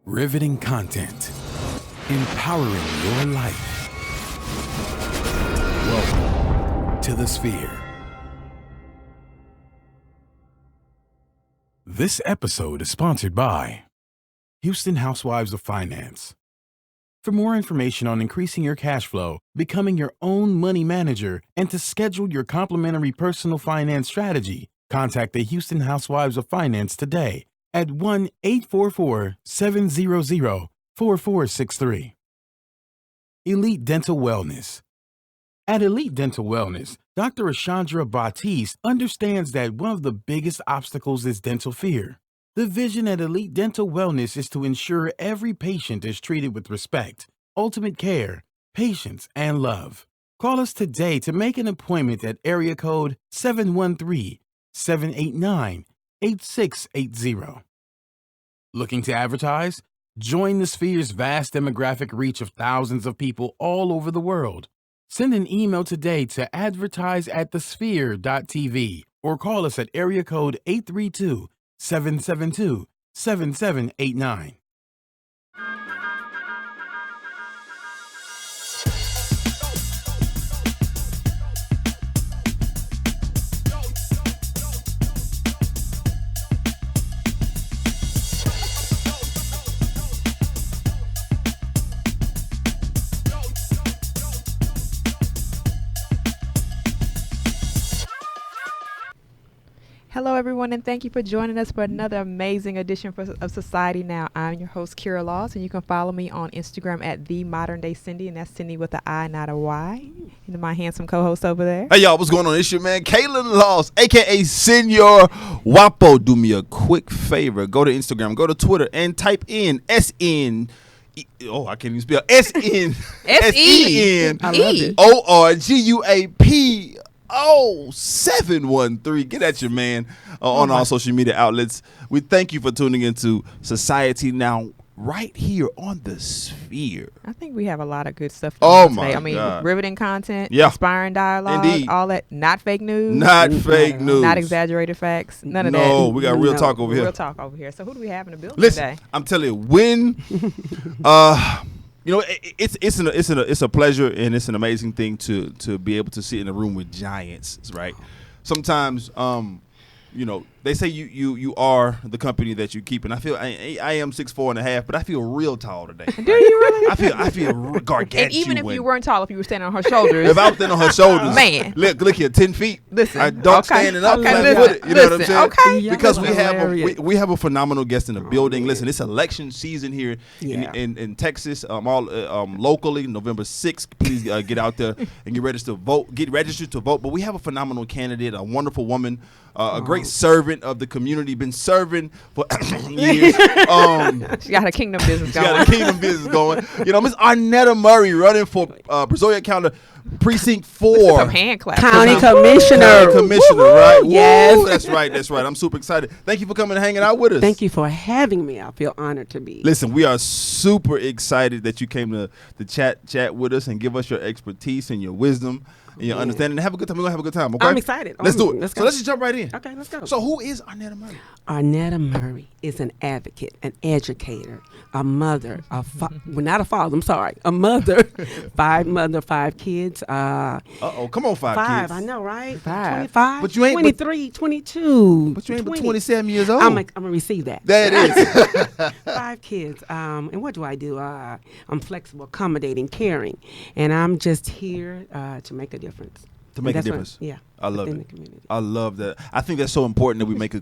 Riveting content. Empowering your life. Welcome to The Sphere. This episode is sponsored by Houston Housewives of Finance. For more information on increasing your cash flow, becoming your own money manager, and to schedule your complimentary personal finance strategy, contact the Houston Housewives of Finance today at 1-844-700-4463. Elite Dental Wellness. At Elite Dental Wellness, Dr. Ashandra Batiste understands that one of the biggest obstacles is dental fear. The vision at Elite Dental Wellness is to ensure every patient is treated with respect, ultimate care, patience, and love. Call us today to make an appointment at area code 713-789-8680. Looking to advertise? Join the Sphere's vast demographic reach of thousands of people all over the world. Send an email today to advertise@thesphere.tv or call us at area code 832-772-7789. Hello, everyone, and thank you for joining us for another amazing edition of Society Now. I'm your host, Kira Laws, and you can follow me on Instagram at TheModernDayCindy, and that's Cindy with an I, not a Y. And my handsome co-host over there. Hey, y'all, what's going on? It's your man, Colin Laws, a.k.a. Senor Wapo. Do me a quick favor. Go to Instagram, go to Twitter, and type in SN. Oh, I can't even spell. SENORGUAP. 0713. Get at your man on all social media outlets. We thank you for tuning into Society Now right here on The Sphere. I think we have a lot of good stuff today. I mean, God. Riveting content, Yeah. inspiring dialogue, Indeed. all that. Not fake news. Not fake news. Not exaggerated facts. None of that. No, we got real talk over here. Real talk over here. So who do we have in the building Listen, today? I'm telling you, when it's a pleasure and it's an amazing thing to be able to sit in a room with giants, right? Sometimes they say you are the company that you keep, and I feel I am 6'4.5", but I feel real tall today. Do you really? I feel gargantuan. And even if you weren't tall, if you were standing on her shoulders. If I was standing on her shoulders, Man. look here, 10 feet. Listen, I don't okay, standing up, okay, flat-footed. You know what I'm listen, saying? okay. Because Hilarious. we have a phenomenal guest in the building. Listen, it's election season here in Texas, all locally, November 6th. Please get out there and get registered to vote. Get registered to vote. But we have a phenomenal candidate, a wonderful woman, a great servant of the community, been serving for years. She got her kingdom business going. She got a kingdom business going. You know, Miss Arnetta Murray running for Brazoria County Precinct 4. Some hand claps. County Commissioner. Right? Yes. Woo, that's right. I'm super excited. Thank you for coming and hanging out with us. Thank you for having me. I feel honored to be. Listen, we are super excited that you came to chat with us and give us your expertise and your wisdom and your understanding. And have a good time. We're going to have a good time, okay? I'm excited. Let's do it. Let's go. So let's just jump right in. Okay, let's go. So who is Arnetta Murray? Arnetta Murray is an advocate, an educator, a mother, not a father, I'm sorry, a mother, five kids. Come on, five kids. I know, right? 5. 25, But you ain't 23, 22. But you ain't but 20. 27 years old. I'm going to receive that. That is. 5 kids. And what do? I'm flexible, accommodating, caring. And I'm just here to make a difference. To make a That's difference. I love within it. the community. I love that. I think that's so important that we make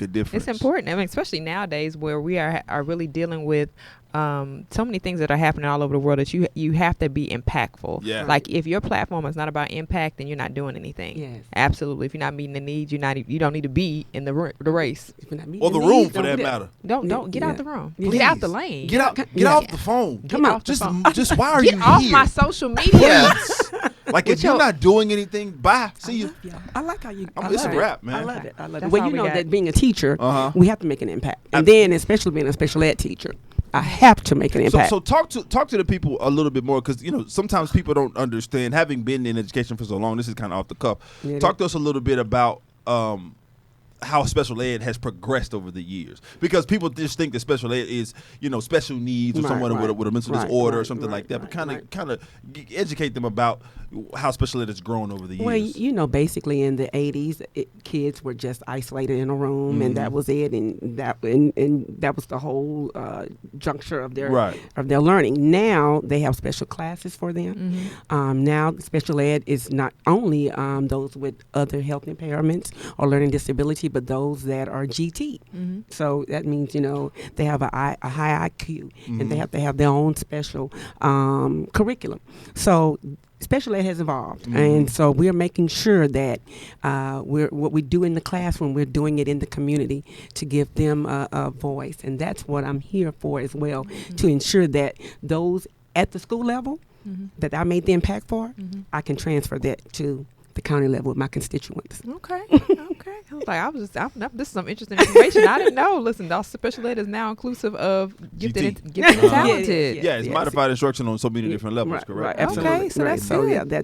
a difference. It's important. I mean, especially nowadays where we are really dealing with so many things that are happening all over the world that you have to be impactful. Yeah. Like if your platform is not about impact, then you're not doing anything. Yes. Absolutely. If you're not meeting the needs, you don't need to be in the race. Or the room, for that matter. Don't get out the room. Please. Get out the lane. Get off the phone. Come on. Just why are Get you off here? my social media. Like if you're not doing anything, bye. See you. I like how you. It's a wrap, man. I love it. That's Well, all you we know got. that being a teacher, Uh-huh. we have to make an impact, and then especially being a special ed teacher, I have to make an impact. So talk to the people a little bit more, because sometimes people don't understand. Having been in education for so long, this is kind of off the cuff. Yeah, Talk to us a little bit about how special ed has progressed over the years, because people just think that special ed is, special needs or someone with a mental disorder or something like that. But kind of educate them about how special ed has grown over the years. Well, basically in the 80s, kids were just isolated in a room, and that was it, and that was the whole juncture of their learning. Now they have special classes for them. Now special ed is not only those with other health impairments or learning disability, but those that are GT. So that means, they have a high IQ, and they have to have their own special curriculum. So special ed has evolved, and so we're making sure that what we do in the classroom, we're doing it in the community to give them a voice, and that's what I'm here for as well, to ensure that those at the school level that I made the impact for, I can transfer that to the county level with my constituents. Okay. I was like, this is some interesting information I didn't know. Listen, our special ed is now inclusive of gifted and talented. Yeah, it's modified instruction on so many different levels, correct? Right, absolutely. Okay, so that's so good. Yeah,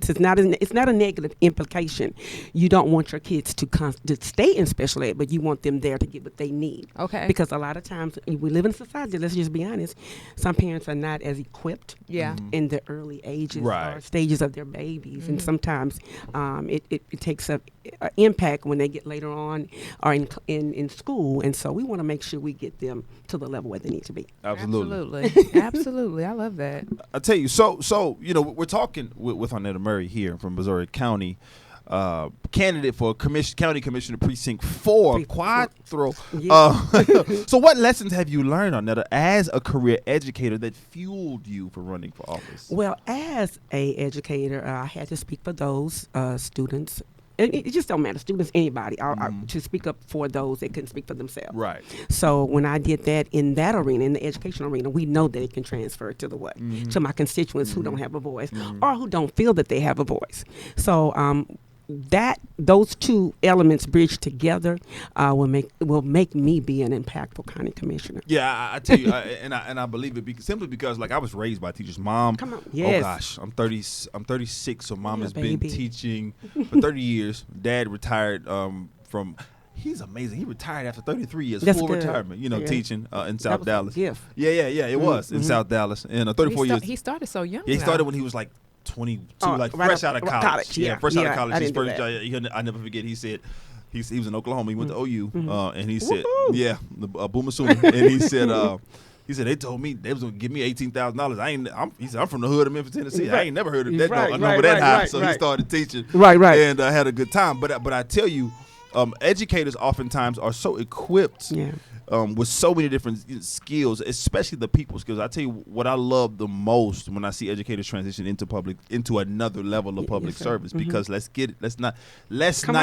it's not a negative implication. You don't want your kids to stay in special ed, but you want them there to get what they need. Okay. Because a lot of times we live in a society, let's just be honest, some parents are not as equipped in the early ages or stages of their babies, and sometimes it takes an impact when they get later on or in school, and so we want to make sure we get them to the level where they need to be. Absolutely. I love that. I tell you, so we're talking with Arnetta Murray here from Brazoria County, candidate for county commissioner precinct 4, Quattro. So what lessons have you learned, Arnetta, as a career educator that fueled you for running for office? Well, as a educator, I had to speak for those students. It just don't matter, students, anybody, to speak up for those that couldn't speak for themselves. Right. So when I did that in that arena, in the educational arena, we know that it can transfer to the what? To my constituents who don't have a voice or who don't feel that they have a voice. So those two elements bridged together will make me be an impactful county commissioner. Yeah, I tell you, and I believe it simply because, like, I was raised by teachers. Mom, come on, yes. Oh gosh, I'm 36, so mom has baby. been teaching for 30 years. Dad retired from. He's amazing. He retired after 33 years, That's full good. retirement. Teaching in South Dallas. Gift. Yeah. It was in South Dallas, and 34 years. He started so young. Yeah, he started when he was like 22, fresh out of college. Fresh out of college. His first job, I never forget. He said he was in Oklahoma. He went to OU, and he said, Boomer Sooner, and he said. He said they told me they was gonna give me $18,000. He said I'm from the hood of Memphis, Tennessee. I ain't never heard of that number that high. So he started teaching, and had a good time. But I tell you, educators oftentimes are so equipped. With so many different skills, especially the people skills. I tell you what I love the most when I see educators transition into another level of public service. Because let's not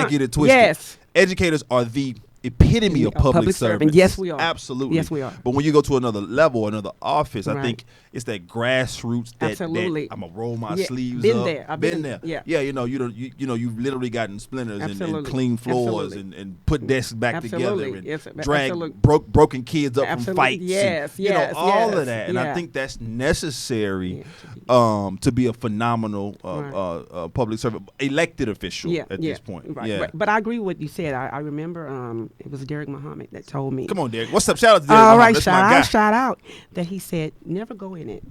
get it twisted. Yes. Educators are the epitome of public service. Yes, we are. Absolutely. Yes, we are. But when you go to another level, another office, I think it's that grassroots that I'm gonna roll my sleeves up. I've been there. Yeah. Yeah, you've literally gotten splinters and clean floors and put desks back together and drag broken kids up from fights. Yes, all of that. And I think that's necessary to be a phenomenal public servant, elected official at this point. Right. But I agree with what you said. I remember it was Derek Muhammad that told me. Come on, Derek. What's up? Shout out to Derek All Muhammad. right, shout out. That he said, never go in it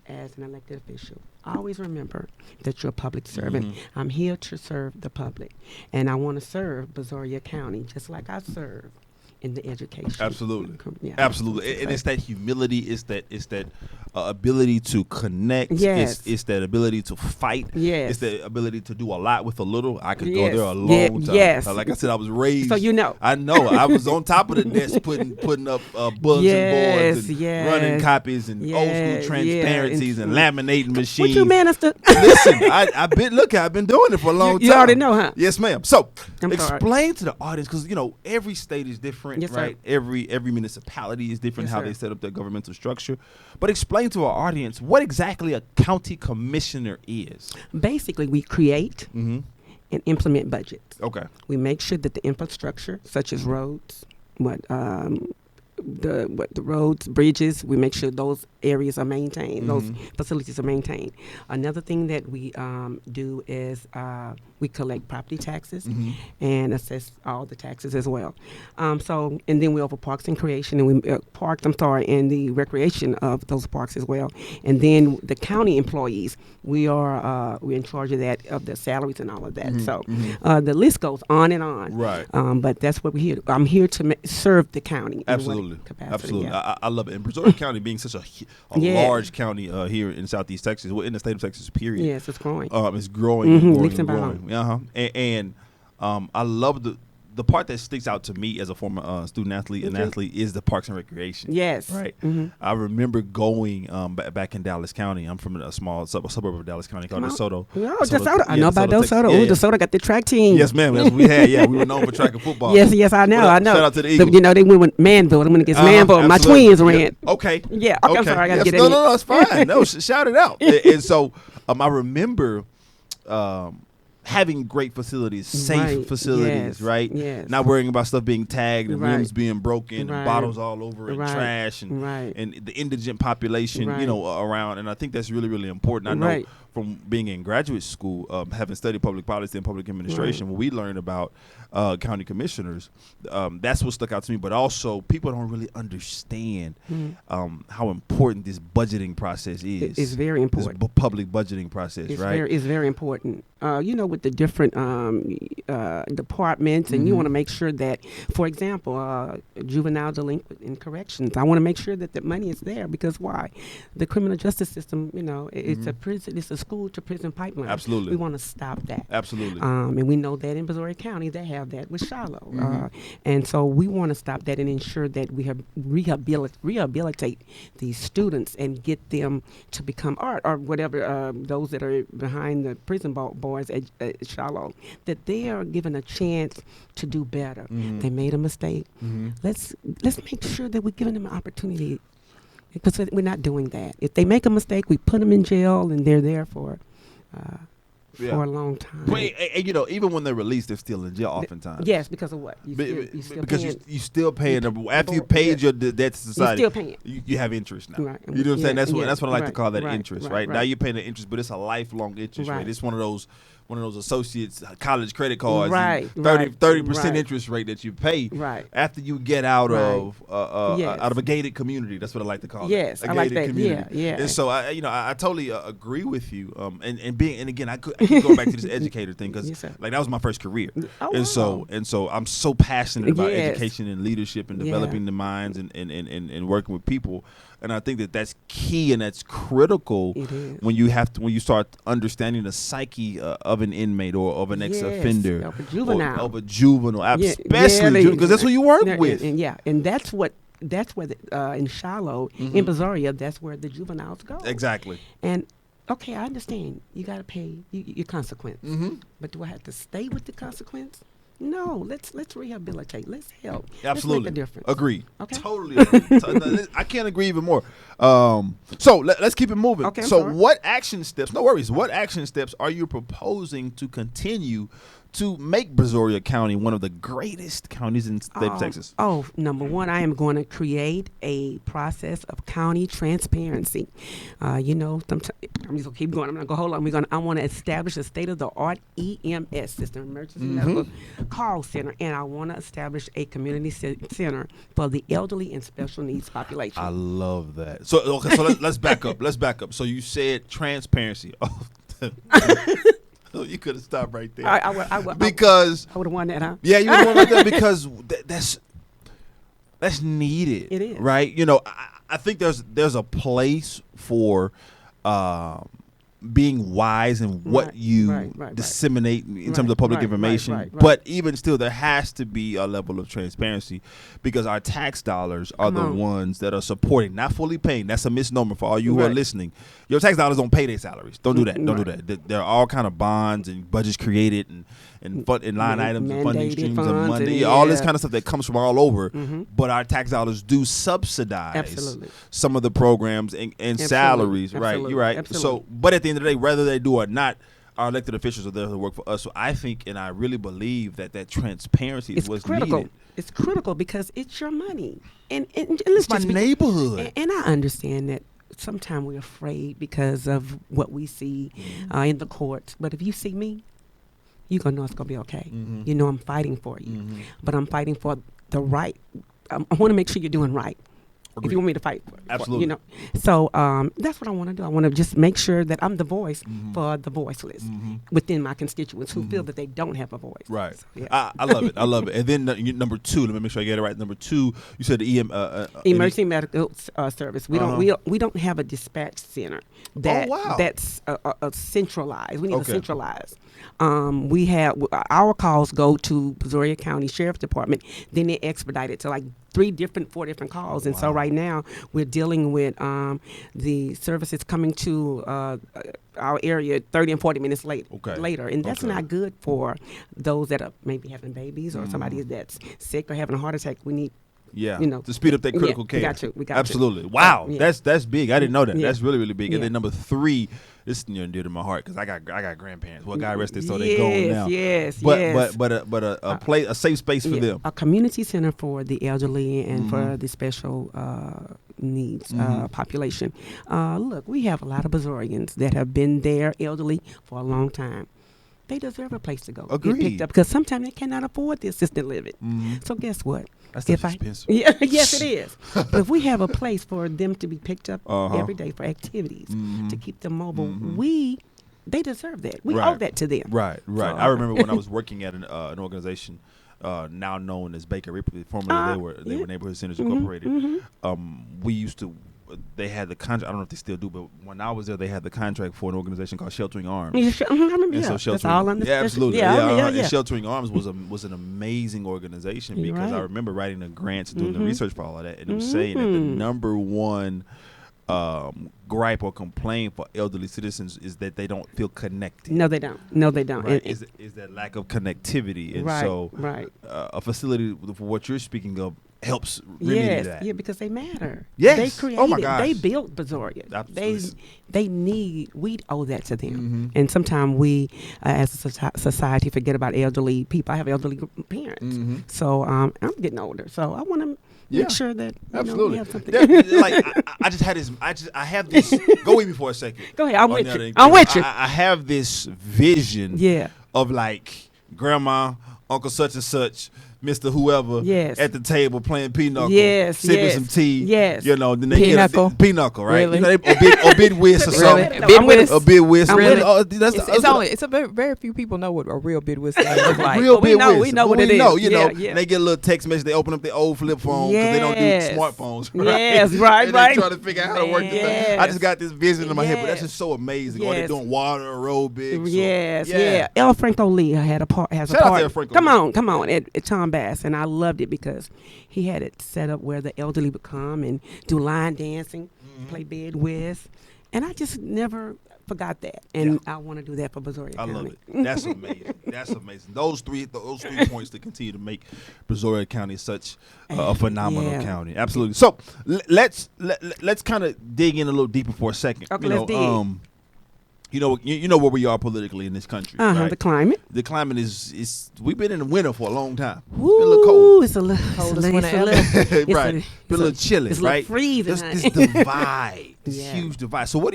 as an elected official. Always remember that you're a public servant. I'm here to serve the public. And I want to serve Brazoria County just like I serve in the education. Absolutely. Yeah. Absolutely. And it's that humility, it's that ability to connect. Yes. It's that ability to fight. Yes. It's the ability to do a lot with a little. I could go there a long time. Yes. Like I said, I was raised. So you know. I know. I was on top of the desk putting up books and boards and running copies and old school transparencies and laminating machines. What you minister? Listen, I've been doing it for a long time. You already know, huh? Yes, ma'am. So I'm explain to the audience, because every state is different. Yes, right? sir. Every municipality is different, Yes, how sir. they set up their governmental structure. But explain to our audience what exactly a county commissioner is. Basically, we create and implement budgets. Okay. We make sure that the infrastructure, such as roads, the roads, bridges. We make sure those areas are maintained, those facilities are maintained. Another thing that we do is we collect property taxes and assess all the taxes as well. So, and then we offer parks and recreation, and we and the recreation of those parks as well. And then the county employees, we're in charge of that, of the salaries and all of that. So the list goes on and on. Right. But that's what we're here. I'm here to serve the county. Absolutely. Absolutely. Yeah. I love it. And Brazoria County being such a large county here in Southeast Texas, well, in the state of Texas, period. Yes, it's growing. It's growing and growing Leaps and and growing. bounds. And I love the part that sticks out to me as a former student athlete and athlete is the parks and recreation. Yes. Right. I remember going back in Dallas County. I'm from a small suburb of Dallas County called DeSoto. Oh, DeSoto. I know about DeSoto. Oh, DeSoto got the track team. Yes, ma'am. That's what we had. Yeah, we were known for track and football. Yes, I know. Shout out to the Eagles. They went with Manville. They went against Manville. My twins ran. Okay. Yeah. Okay. I'm sorry. I got to get it. No, it's fine. No, shout it out. And so I remember having great facilities, safe facilities, right? Yes. Not worrying about stuff being tagged and rims being broken and bottles all over and trash and the indigent population, around. And I think that's really, really important. I know from being in graduate school, having studied public policy and public administration, when we learned about county commissioners, that's what stuck out to me. But also, people don't really understand how important this budgeting process is. It's very important. This public budgeting process, right? It's very important. With the different departments, and you want to make sure that, for example, juvenile delinquent in corrections, I want to make sure that the money is there, because why? The criminal justice system, it's a prison, it's a school to prison pipeline. Absolutely. We want to stop that. Absolutely. And we know that in Brazoria County they have that with Shiloh. And so we want to stop that and ensure that we have rehabilitate these students and get them to become art or whatever, those that are behind the prison boards at Shiloh, that they are given a chance to do better. They made a mistake. Let's make sure that we're giving them an opportunity, because we're not doing that. If they make a mistake, we put them in jail, and they're there for a long time. But, even when they're released, they're still in jail oftentimes. Yes, because of what? You still paying them. After you paid your debt to society, you're still paying. You have interest now. Right. You know what I'm saying? That's what I like to call that interest, right? Now Right. you're paying the interest, but it's a lifelong interest rate. It's one of those associates college credit cards, 30% interest rate that you pay after you get out of a gated community. That's what I like to call it. Yes, I like that. Community. Yeah. And so I totally agree with you. And again, I keep going back to this educator thing, because that was my first career. And so I'm so passionate about education and leadership and developing the minds and working with people. And I think that's key and that's critical when you start understanding the psyche of an inmate or of an ex-offender, of a juvenile, especially because that's who you work with. And that's where in Shiloh, in Brazoria, that's where the juveniles go. Exactly. And okay, I understand you got to pay your consequence, but do I have to stay with the consequence? No, let's rehabilitate. Let's help. Absolutely. Let's make a difference. Agreed. Okay. Totally agree. I can't agree even more. So let's keep it moving. Okay, what action steps, no worries, what action steps are you proposing to continue to make Brazoria County one of the greatest counties in the state of Texas? Number one, I am going to create a process of county transparency. I'm just gonna keep going. I'm gonna go. Hold on. I want to establish a state-of-the-art EMS system, emergency medical call center, and I want to establish a community center for the elderly and special needs population. I love that. So let's back up. Let's back up. So you said transparency. You could have stopped right there. I would have won that, huh? Yeah, you would have won right there, because that's needed. It is, right? I think there's a place for being wise in what you disseminate in terms of public information. But even still, there has to be a level of transparency, because our tax dollars are the ones that are supporting, not fully paying. That's a misnomer for all you who are listening. Your tax dollars don't pay their salaries. Don't do that. Don't do that. There are all kind of bonds and budgets created and line items and funding streams and money, all this kind of stuff that comes from all over. But our tax dollars do subsidize some of the programs and salaries. Right, you're right. Absolutely. So, but at the end of the day, whether they do or not, our elected officials are there to work for us. So I think and I really believe that transparency is what's critical. needed. It's critical because it's your money. And it's my neighborhood. And I understand that sometimes we're afraid because of what we see in the courts. But if you see me, you're going to know it's going to be okay. Mm-hmm. You know I'm fighting for you. Mm-hmm. But I'm fighting for the right. I want to make sure you're doing right. Agreed. If you want me to fight for Absolutely. you know. So that's what I want to do. I want to just make sure that I'm the voice for the voiceless within my constituents who feel that they don't have a voice. Right. So, yeah. I love it. I love it. And then number 2, let me make sure I get it right. Number 2, you said the emergency medical service. We don't have a dispatch center that's centralized. We need to centralize. We have our calls go to Brazoria County Sheriff's Department. Then they expedite it to like 4 different calls. And so right now we're dealing with the services coming to our area 30 and 40 minutes later. And that's not good for those that are maybe having babies or somebody that's sick or having a heart attack. We need to speed up that critical care. We got Absolutely. you. Wow, that's big. I didn't know that. That's really, really big. Yeah. And then number 3, this is near and dear to my heart because I got grandparents. Well, God rest their soul, they're gone now. But a safe space for them. A community center for the elderly and for the special needs population. Look, we have a lot of Brazorians that have been there elderly for a long time. They deserve a place to go. Agreed. Get picked up because sometimes they cannot afford the assisted living. So guess what? That's expensive. Yes, it is. But if we have a place for them to be picked up every day for activities to keep them mobile, they deserve that. We owe that to them. Right. So, I remember when I was working at an organization now known as Baker Ripley. Formerly, they were Neighborhood Centers Incorporated. We used to. They had the contract. I don't know if they still do, but when I was there, they had the contract for an organization called Sheltering Arms. I remember. And so Sheltering, absolutely. And Sheltering Arms was an amazing organization because I remember writing the grants and doing the research for all of that, and it was saying that the number one gripe or complaint for elderly citizens is that they don't feel connected. No, they don't. Right? Is that lack of connectivity, and so a facility for what you're speaking of helps remedy that. Yeah, because they matter. Yes. They created. Oh my gosh. They built Brazoria. Absolutely. We owe that to them. And sometimes we, as a society, forget about elderly people. I have elderly parents. So I'm getting older. So I want to make sure that we have something. I have this. Go with me for a second. Go ahead. I'm with you. I have this vision of like grandma, uncle such and such, Mr. Whoever at the table playing pinochle, sipping some tea. Then they get a pinochle, right? Really? A bid whist or something. A bid whist. Really? It's a very few people know what a real bid whist looks like. Real bid whist. We know what it is. And they get a little text message. They open up their old flip phone because they don't do smartphones. Right? Yes, right. And they try to figure out how to work this thing. I just got this vision in my head, but that's just so amazing. Or they doing water aerobics. Yes. El Franco Lee has a part. Shout out to El Franco. Come on, at Tom Bass, and I loved it because he had it set up where the elderly would come and do line dancing, play bid whist, and I just never forgot that, and I want to do that for Brazoria County. I love it. That's amazing. That's amazing. Those three points to continue to make Brazoria County such a phenomenal county. Absolutely. So let's kind of dig in a little deeper for a second. Okay, let's dig. You know where we are politically in this country. Right? The climate. The climate is we've been in the winter for a long time. Woo, it's been a little cold. It's a little coldest winter ever. Right. Been a little chilly, it's right? It's freezing. There's this divide, this huge divide. So what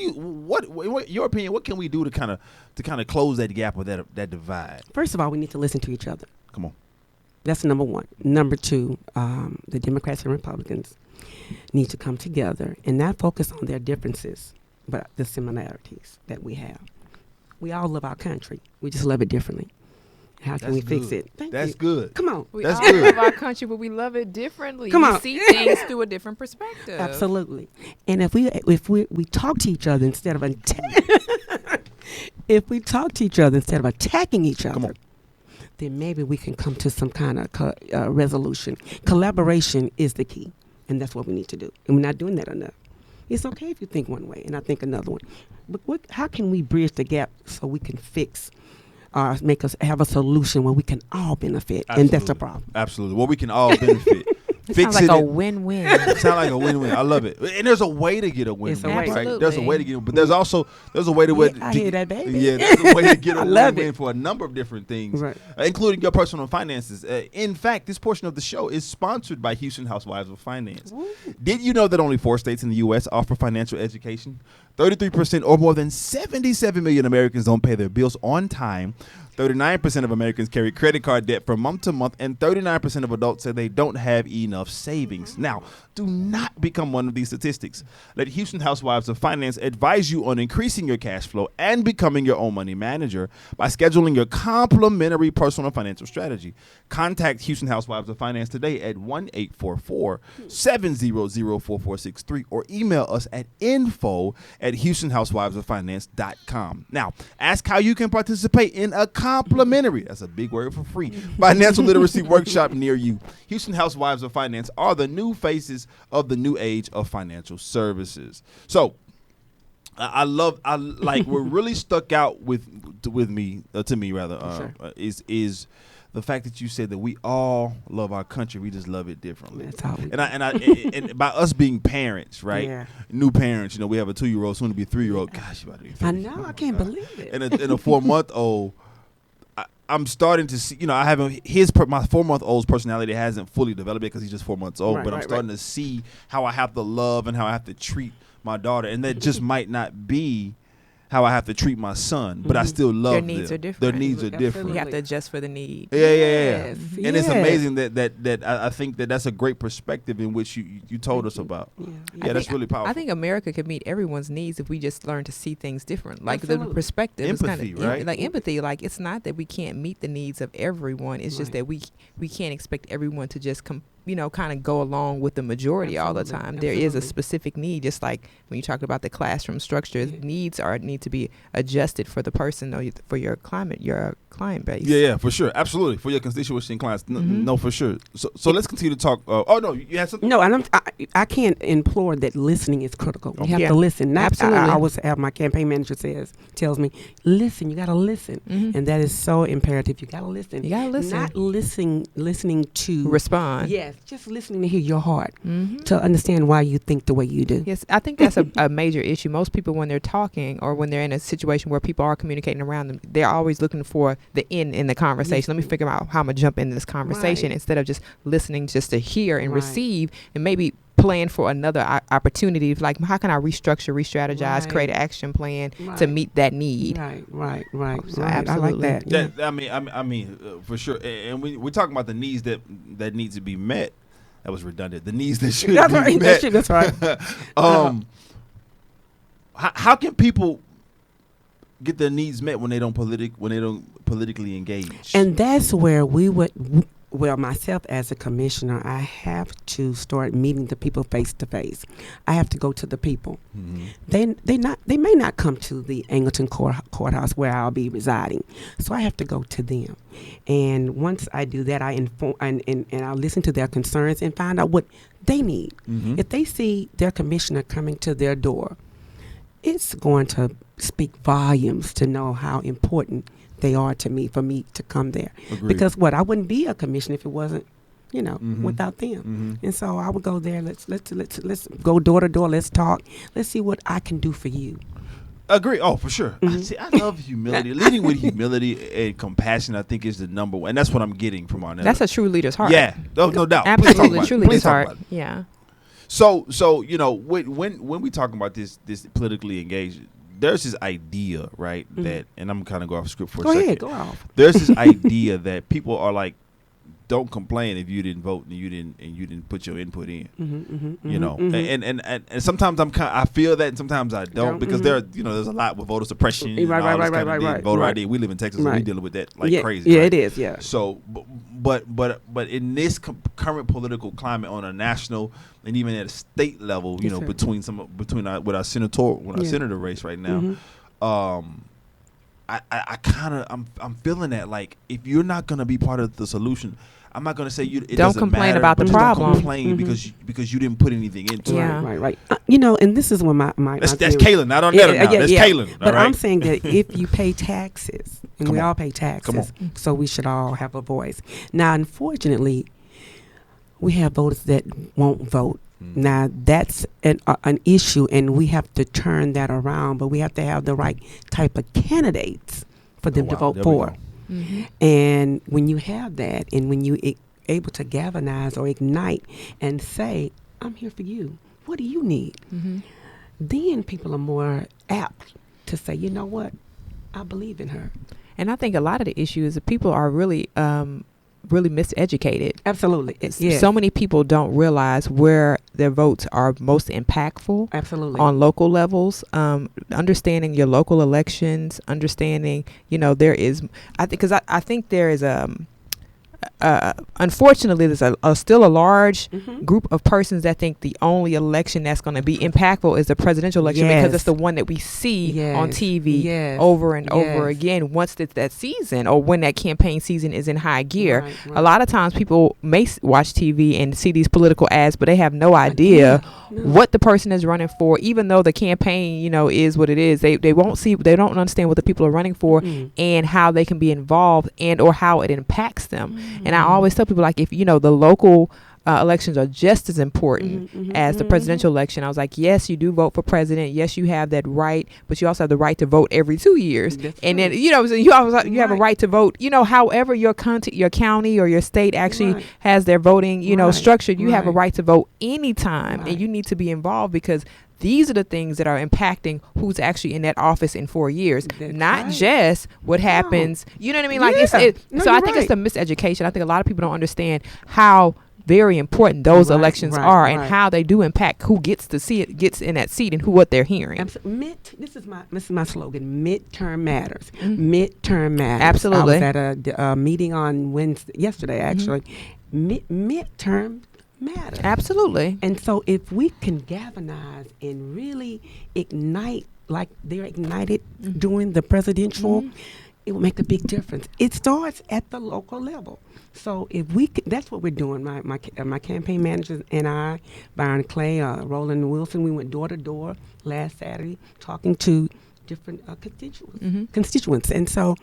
your opinion? What can we do to kind of close that gap or that divide? First of all, we need to listen to each other. Come on. That's number one. Number two, the Democrats and Republicans need to come together and not focus on their differences, but the similarities that we have. We all love our country. We just love it differently. How can we fix it? That's good. Come on. We That's all good. love our country, but we love it differently. Come on. We see things through a different perspective. Absolutely. And if we talk to each other instead of attacking each other, then maybe we can come to some kind of resolution. Collaboration is the key, and that's what we need to do. And we're not doing that enough. It's okay if you think one way and I think another one. But how can we bridge the gap so we can fix make us have a solution where we can all benefit? Absolutely. And that's the problem. Absolutely. Well, we can all benefit. Sounds like a win-win. Sounds like a win-win. I love it. And there's a way to get a win-win. Right? There's a way to get it, but there's a way to I hear that, baby. Yeah, there's a way to get a win-win it. for a number of different things, Right. Including your personal finances. In fact, this portion of the show is sponsored by Houston Housewives of Finance. Ooh. Did you know that only 4 states in the U.S. offer financial education? 33% or more than 77 million Americans don't pay their bills on time. 39% of Americans carry credit card debt from month to month, and 39% of adults say they don't have enough savings. Now, do not become one of these statistics. Let Houston Housewives of Finance advise you on increasing your cash flow and becoming your own money manager by scheduling your complimentary personal financial strategy. Contact Houston Housewives of Finance today at 1-844-700-4463 or email us at info@HoustonHousewivesOfFinance.com. Now, ask how you can participate in a complimentary, that's a big word for free, financial literacy workshop near you. Houston Housewives of Finance are the new faces of the new age of financial services. So what really stuck out to me is the fact that you said that we all love our country, we just love it differently. That's how and by us being parents, right? Yeah. New parents, we have a 2-year-old, soon to be 3-year-old. Gosh, you about to be 3. I know, I can't believe it. And a 4-month-old. I'm starting to see, my 4-month-old's personality hasn't fully developed because he's just 4 months old, but I'm starting to see how I have to love and how I have to treat my daughter, and that just might not be how I have to treat my son, but I still love them. Their needs are different. Their needs are different. You have to adjust for the need. Yeah. Yes. And it's amazing that I think that's a great perspective in which you told us about. Yeah, that's really powerful. I think America could meet everyone's needs if we just learn to see things different. Like the perspective empathy, is right? Like empathy. Like it's not that we can't meet the needs of everyone. It's just that we can't expect everyone to just kind of go along with the majority all the time. There is a specific need, just like when you talk about the classroom structure, needs need to be adjusted for the person or for your client base. Yeah, for sure. Absolutely. For your constituency and clients. No, for sure. So let's continue to talk. You had something? No, and I can't implore that listening is critical. You have to listen. Absolutely. I always have my campaign manager tells me, listen, you got to listen. And that is so imperative. You got to listen. You got to listen. Not listening to respond. Yes. Just listening to hear your heart, to understand why you think the way you do. Yes, I think that's a major issue. Most people, when they're talking or when they're in a situation where people are communicating around them, they're always looking for the end in the conversation. Let me figure out how I'm going to jump into this conversation instead of just listening just to hear and receive and maybe plan for another opportunity. Like, how can I restructure, re-strategize, create an action plan to meat that need? Right. So absolutely. I like that. I mean, for sure. And we're talking about the needs that need to be met. That was redundant. The needs that should be met. That's right. How can people get their needs met when they don't politically engage? And that's where we would. Well, myself as a commissioner, I have to start meeting the people face to face. I have to go to the people. They may not come to the Angleton courthouse where I'll be residing, so I have to go to them. And once I do that, I inform and I listen to their concerns and find out what they need. If they see their commissioner coming to their door, it's going to speak volumes to know how important they are to me, for me to come there. Agreed. Because I wouldn't be a commissioner if it wasn't, without them. And so I would go there. Let's go door to door. Let's talk. Let's see what I can do for you. Agree. Oh, for sure. I love humility. Leading with humility and compassion, I think, is the number one. And that's what I'm getting from Arnetta. That's a true leader's heart. Yeah, no doubt. Absolutely, true leader's heart. Yeah. So when we talking about this politically engaged, there's this idea, right, that, and I'm kind of go off script for a second. Go off. There's this idea that people are like, don't complain if you didn't vote and you didn't put your input in. And sometimes I feel that, and sometimes I don't, because there's a lot with voter suppression. Right. Voter ID. We live in Texas, so we dealing with that crazy. Yeah, right? it is. Yeah. So, but in this current political climate on a national and even at a state level, with our senator race right now, I'm feeling that, like, if you're not going to be part of the solution, I'm not going to say it don't complain matter, about the problem. Don't complain because you didn't put anything into it. Right. And this is when my that's Kaylin, not on that. That's Kaylin. But I'm saying that if you pay taxes, and we all pay taxes, so we should all have a voice. Now, unfortunately, we have voters that won't vote. Now, that's an issue, and we have to turn that around, but we have to have the right type of candidates for them to vote for. And when you have that, and when you able to galvanize or ignite and say, I'm here for you. What do you need? Then people are more apt to say, you know what? I believe in her. And I think a lot of the issue is that people are really miseducated. Absolutely. Yes. So many people don't realize where their votes are most impactful. Absolutely. On local levels, understanding your local elections, understanding, there is, I think there is unfortunately, there's still a large group of persons that think the only election that's going to be impactful is the presidential election because it's the one that we see on TV over and over again once it's that season or when that campaign season is in high gear. Right. A lot of times people may watch TV and see these political ads, but they have no idea what the person is running for, even though the campaign, is what it is. They don't understand what the people are running for and how they can be involved and or how it impacts them. And I always tell people, like, if the local elections are just as important as the presidential election. I was like, yes, you do vote for president. Yes, you have that right, but you also have the right to vote every 2 years. That's and then you have a right to vote. However your county or your state actually has their voting, structured. You have a right to vote anytime, and you need to be involved because these are the things that are impacting who's actually in that office in 4 years, not just what happens. You know what I mean? Like, so I think it's a miseducation. I think a lot of people don't understand how very important those elections are and how they do impact who gets in that seat and what they're hearing. Absolutely. This is my slogan. Midterm matters. Midterm matters. Absolutely. I was at a meeting on yesterday actually. Midterm matter. Absolutely. And so if we can galvanize and really ignite like they're ignited during the presidential, it will make a big difference. It starts at the local level. So if we that's what we're doing. My campaign managers and I, Byron Clay, Roland Wilson, we went door to door last Saturday talking to different constituents. And so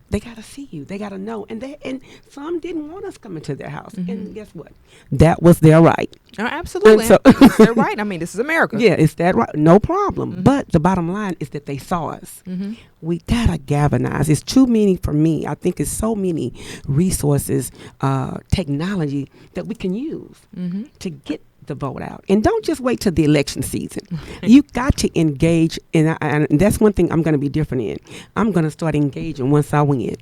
they got to see you. They got to know. And some didn't want us coming to their house. And guess what? That was their right. Oh, absolutely. So they're right. I mean, this is America. Yeah, it's that right. No problem. But the bottom line is that they saw us. We got to galvanize. It's too many for me. I think it's so many resources, technology that we can use to get the vote out. And don't just wait till the election season. You got to engage, and that's one thing I'm going to be different in. I'm going to start engaging once I win.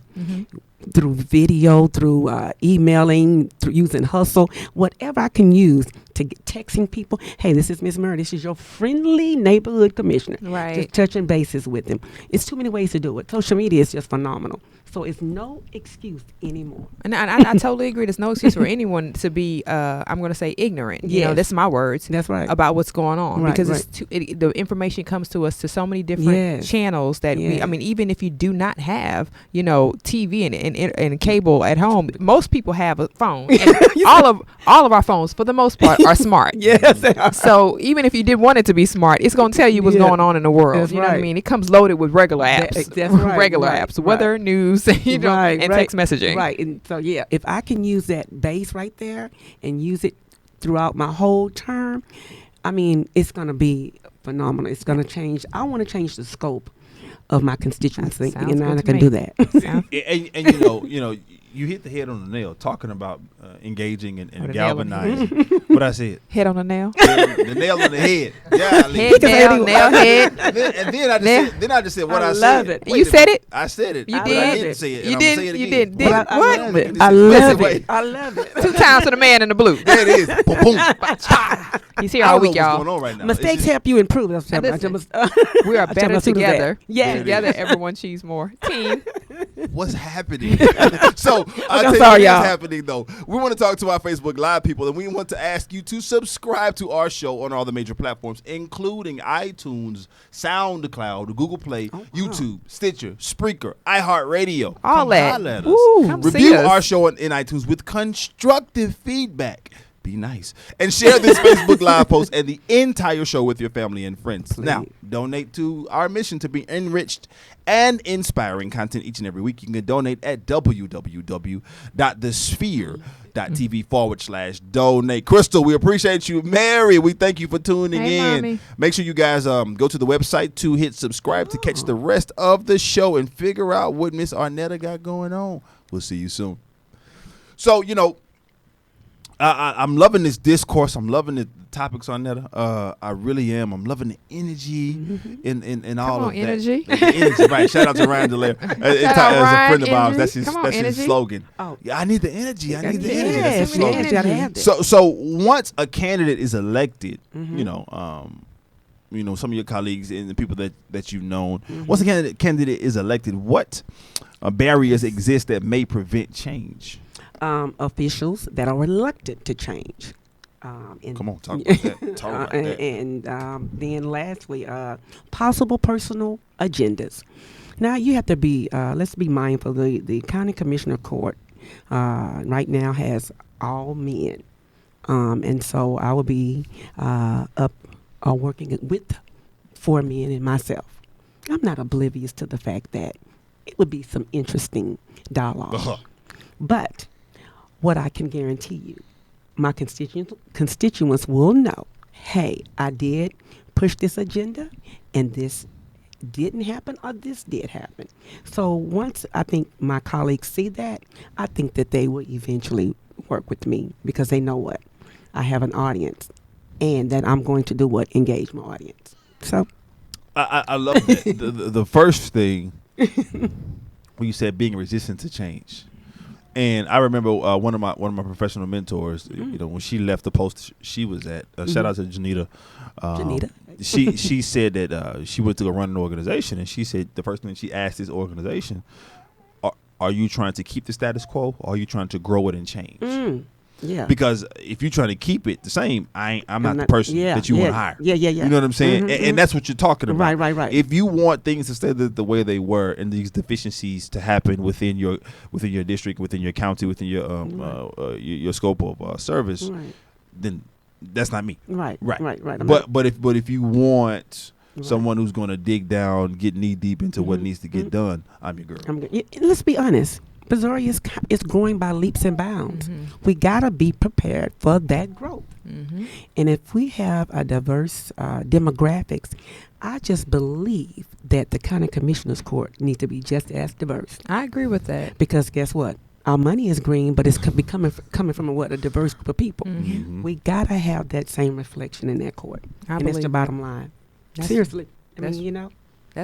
Through video, through emailing, through using Hustle, whatever I can use to get texting people. Hey, this is Ms. Murray. This is your friendly neighborhood commissioner. Right. Just touching bases with them. It's too many ways to do it. Social media is just phenomenal. So it's no excuse anymore. And I totally agree. There's no excuse for anyone to be, I'm going to say, ignorant. That's my words. That's right. About what's going on. Right, because the information comes to us to so many different channels that even if you do not have, TV and cable at home, most people have a phone. And all of our phones, for the most part, are smart. Yes, they are. So even if you did want it to be smart, it's going to tell you what's going on in the world. That's you know what I mean? It comes loaded with regular apps. That's right. Regular apps, weather, news, and text messaging. Right. And so, if I can use that base right there and use it throughout my whole term, I mean, it's going to be phenomenal. It's going to change. I want to change the scope of my constituency, and I can do that. and you hit the head on the nail talking about engaging and galvanizing. What I said. Head on the nail. The nail on the head. Yeah. Nail, head. And then I just said what I said. Love it. You said it? I said it. You did? I didn't say it. You did? You did? What? I love it. I love it. 2 times to the man in the blue. There it is. Boom, boom. He's here all week, y'all. What's going on right now? Mistakes help you improve. We are better together. Yeah. Together, everyone cheese more. Team. What's happening? So I'm sorry, y'all. What's happening though? We want to talk to our Facebook Live people, and we want to ask you to subscribe to our show on all the major platforms, including iTunes, SoundCloud, Google Play, YouTube, Stitcher, Spreaker, iHeartRadio. All that. Holla at us. Come Review our show in iTunes with constructive feedback. be nice, and share this Facebook Live post and the entire show with your family and friends. Please. Now, donate to our mission to be enriched and inspiring content each and every week. You can donate at www.thesphere.tv/donate. Crystal, we appreciate you. Mary, we thank you for tuning in. Mommy. Make sure you guys go to the website to hit subscribe to catch the rest of the show and figure out what Miss Arnetta got going on. We'll see you soon. So, I'm loving this discourse. I'm loving the topics, Arnetta. I really am. I'm loving the energy in all of energy. that. The energy, right? Shout out to Ryan Delaire. As a friend of ours, that's his slogan. Oh, yeah, I need the energy. I need the energy. That's his slogan. So once a candidate is elected, some of your colleagues and the people that you've known, once a candidate is elected, what barriers exist that may prevent change? Officials that are reluctant to change. Come on, talk about that. Talk about that. And then lastly, possible personal agendas. Now you have to be, let's be mindful, the county commissioner court right now has all men. And so I will be working with 4 men and myself. I'm not oblivious to the fact that it would be some interesting dialogue. But what I can guarantee you, my constituents will know, hey, I did push this agenda and this didn't happen or this did happen. So once I think my colleagues see that, I think that they will eventually work with me because they know what? I have an audience and that I'm going to do what? Engage my audience. So I love that. the first thing when you said being resistant to change. And I remember one of my professional mentors, when she left the post she was at, shout out to Janita. Janita. She said that she went to go run an organization, and she said the first thing she asked this organization, are you trying to keep the status quo, or are you trying to grow it and change? Yeah. Because if you're trying to keep it the same, I'm not the person that you want to hire. Yeah. You know what I'm saying? And that's what you're talking about. Right. If you want things to stay the way they were and these deficiencies to happen within your district, within your county, within your scope of service, then that's not me. Right. But if you want someone who's going to dig down, get knee deep into what needs to get done, I'm your girl. Let's be honest. Brazoria is growing by leaps and bounds. We got to be prepared for that growth. And if we have a diverse demographics, I just believe that the county commissioner's court needs to be just as diverse. I agree with that. Because guess what? Our money is green, but it's coming from a diverse group of people. We got to have that same reflection in that court. And that's the bottom line. Seriously. That's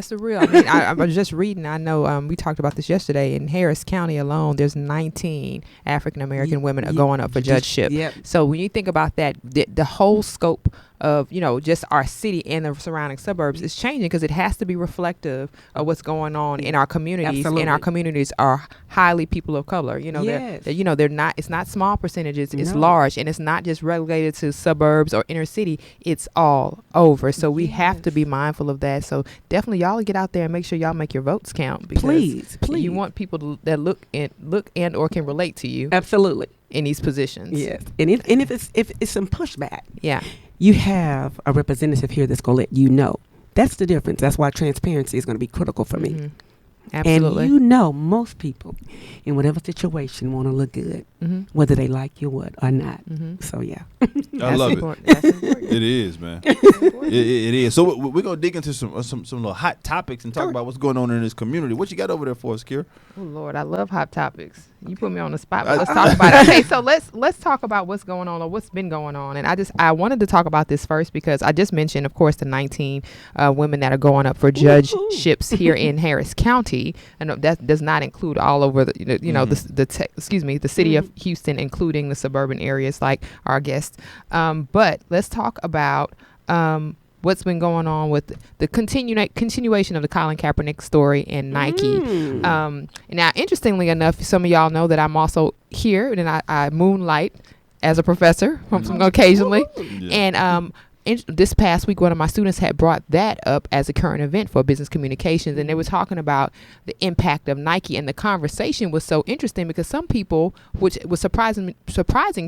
the real. I mean, I was just reading. I know we talked about this yesterday. In Harris County alone, there's 19 African American women are going up for judgeship. So when you think about that, the whole scope of just our city and the surrounding suburbs is changing because it has to be reflective of what's going on in our communities. Absolutely. And our communities are highly people of color. They're not. It's not small percentages. It's large, and it's not just relegated to suburbs or inner city. It's all over. So we have to be mindful of that. So definitely, y'all get out there and make sure y'all make your votes count. Because please. You want people that look and or can relate to you. Absolutely. In these positions. Yes. And if it's some pushback. Yeah. You have a representative here that's going to let you know. That's the difference. That's why transparency is going to be critical for me. Absolutely. And most people in whatever situation want to look good, whether they like you or not. So, yeah. I love it. That's important. It is, man. It is. So we're going to dig into some little hot topics and talk about what's going on in this community. What you got over there for us, Kira? Oh, Lord, I love hot topics. You put me on the spot, but let's talk about it. Okay, so let's talk about what's going on or what's been going on. And I wanted to talk about this first because I just mentioned, of course, the 19 women that are going up for judgeships here in Harris County. And that does not include all over the city of Houston, including the suburban areas like our guests. But let's talk about what's been going on with the continuation of the Colin Kaepernick story and Nike. Now, interestingly enough, some of y'all know that I'm also here and I moonlight as a professor occasionally. And this past week, one of my students had brought that up as a current event for business communications, and they were talking about the impact of Nike, and the conversation was so interesting because some people, which was surprising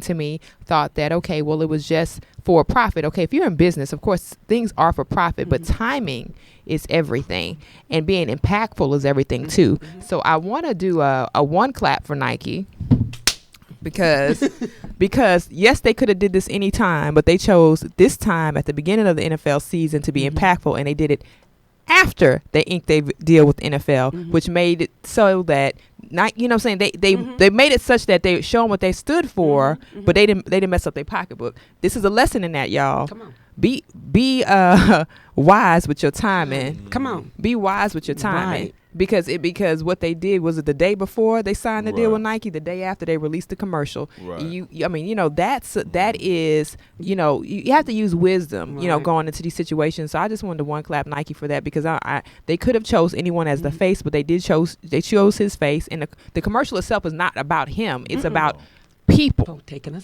to me, thought that, okay, well, it was just for profit. Okay, if you're in business, of course, things are for profit, but timing is everything, and being impactful is everything too. So I want to do a one clap for Nike. Because yes, they could have did this any time, but they chose this time at the beginning of the NFL season to be impactful, and they did it after they inked their deal with NFL, which made it so that you know what I'm saying, they made it such that they shown what they stood for, but they didn't mess up their pocketbook. This is a lesson in that, y'all. Come on. Be wise with your timing. Come on. Be wise with your timing. Right. Because what they did was it the day before they signed the deal with Nike, the day after they released the commercial. Right. I mean, you know, that is, you know, you have to use wisdom, you know, going into these situations. So I just wanted to one clap Nike for that, because they could have chose anyone as the face, but they chose his face, and the commercial itself is not about him. It's about people taking a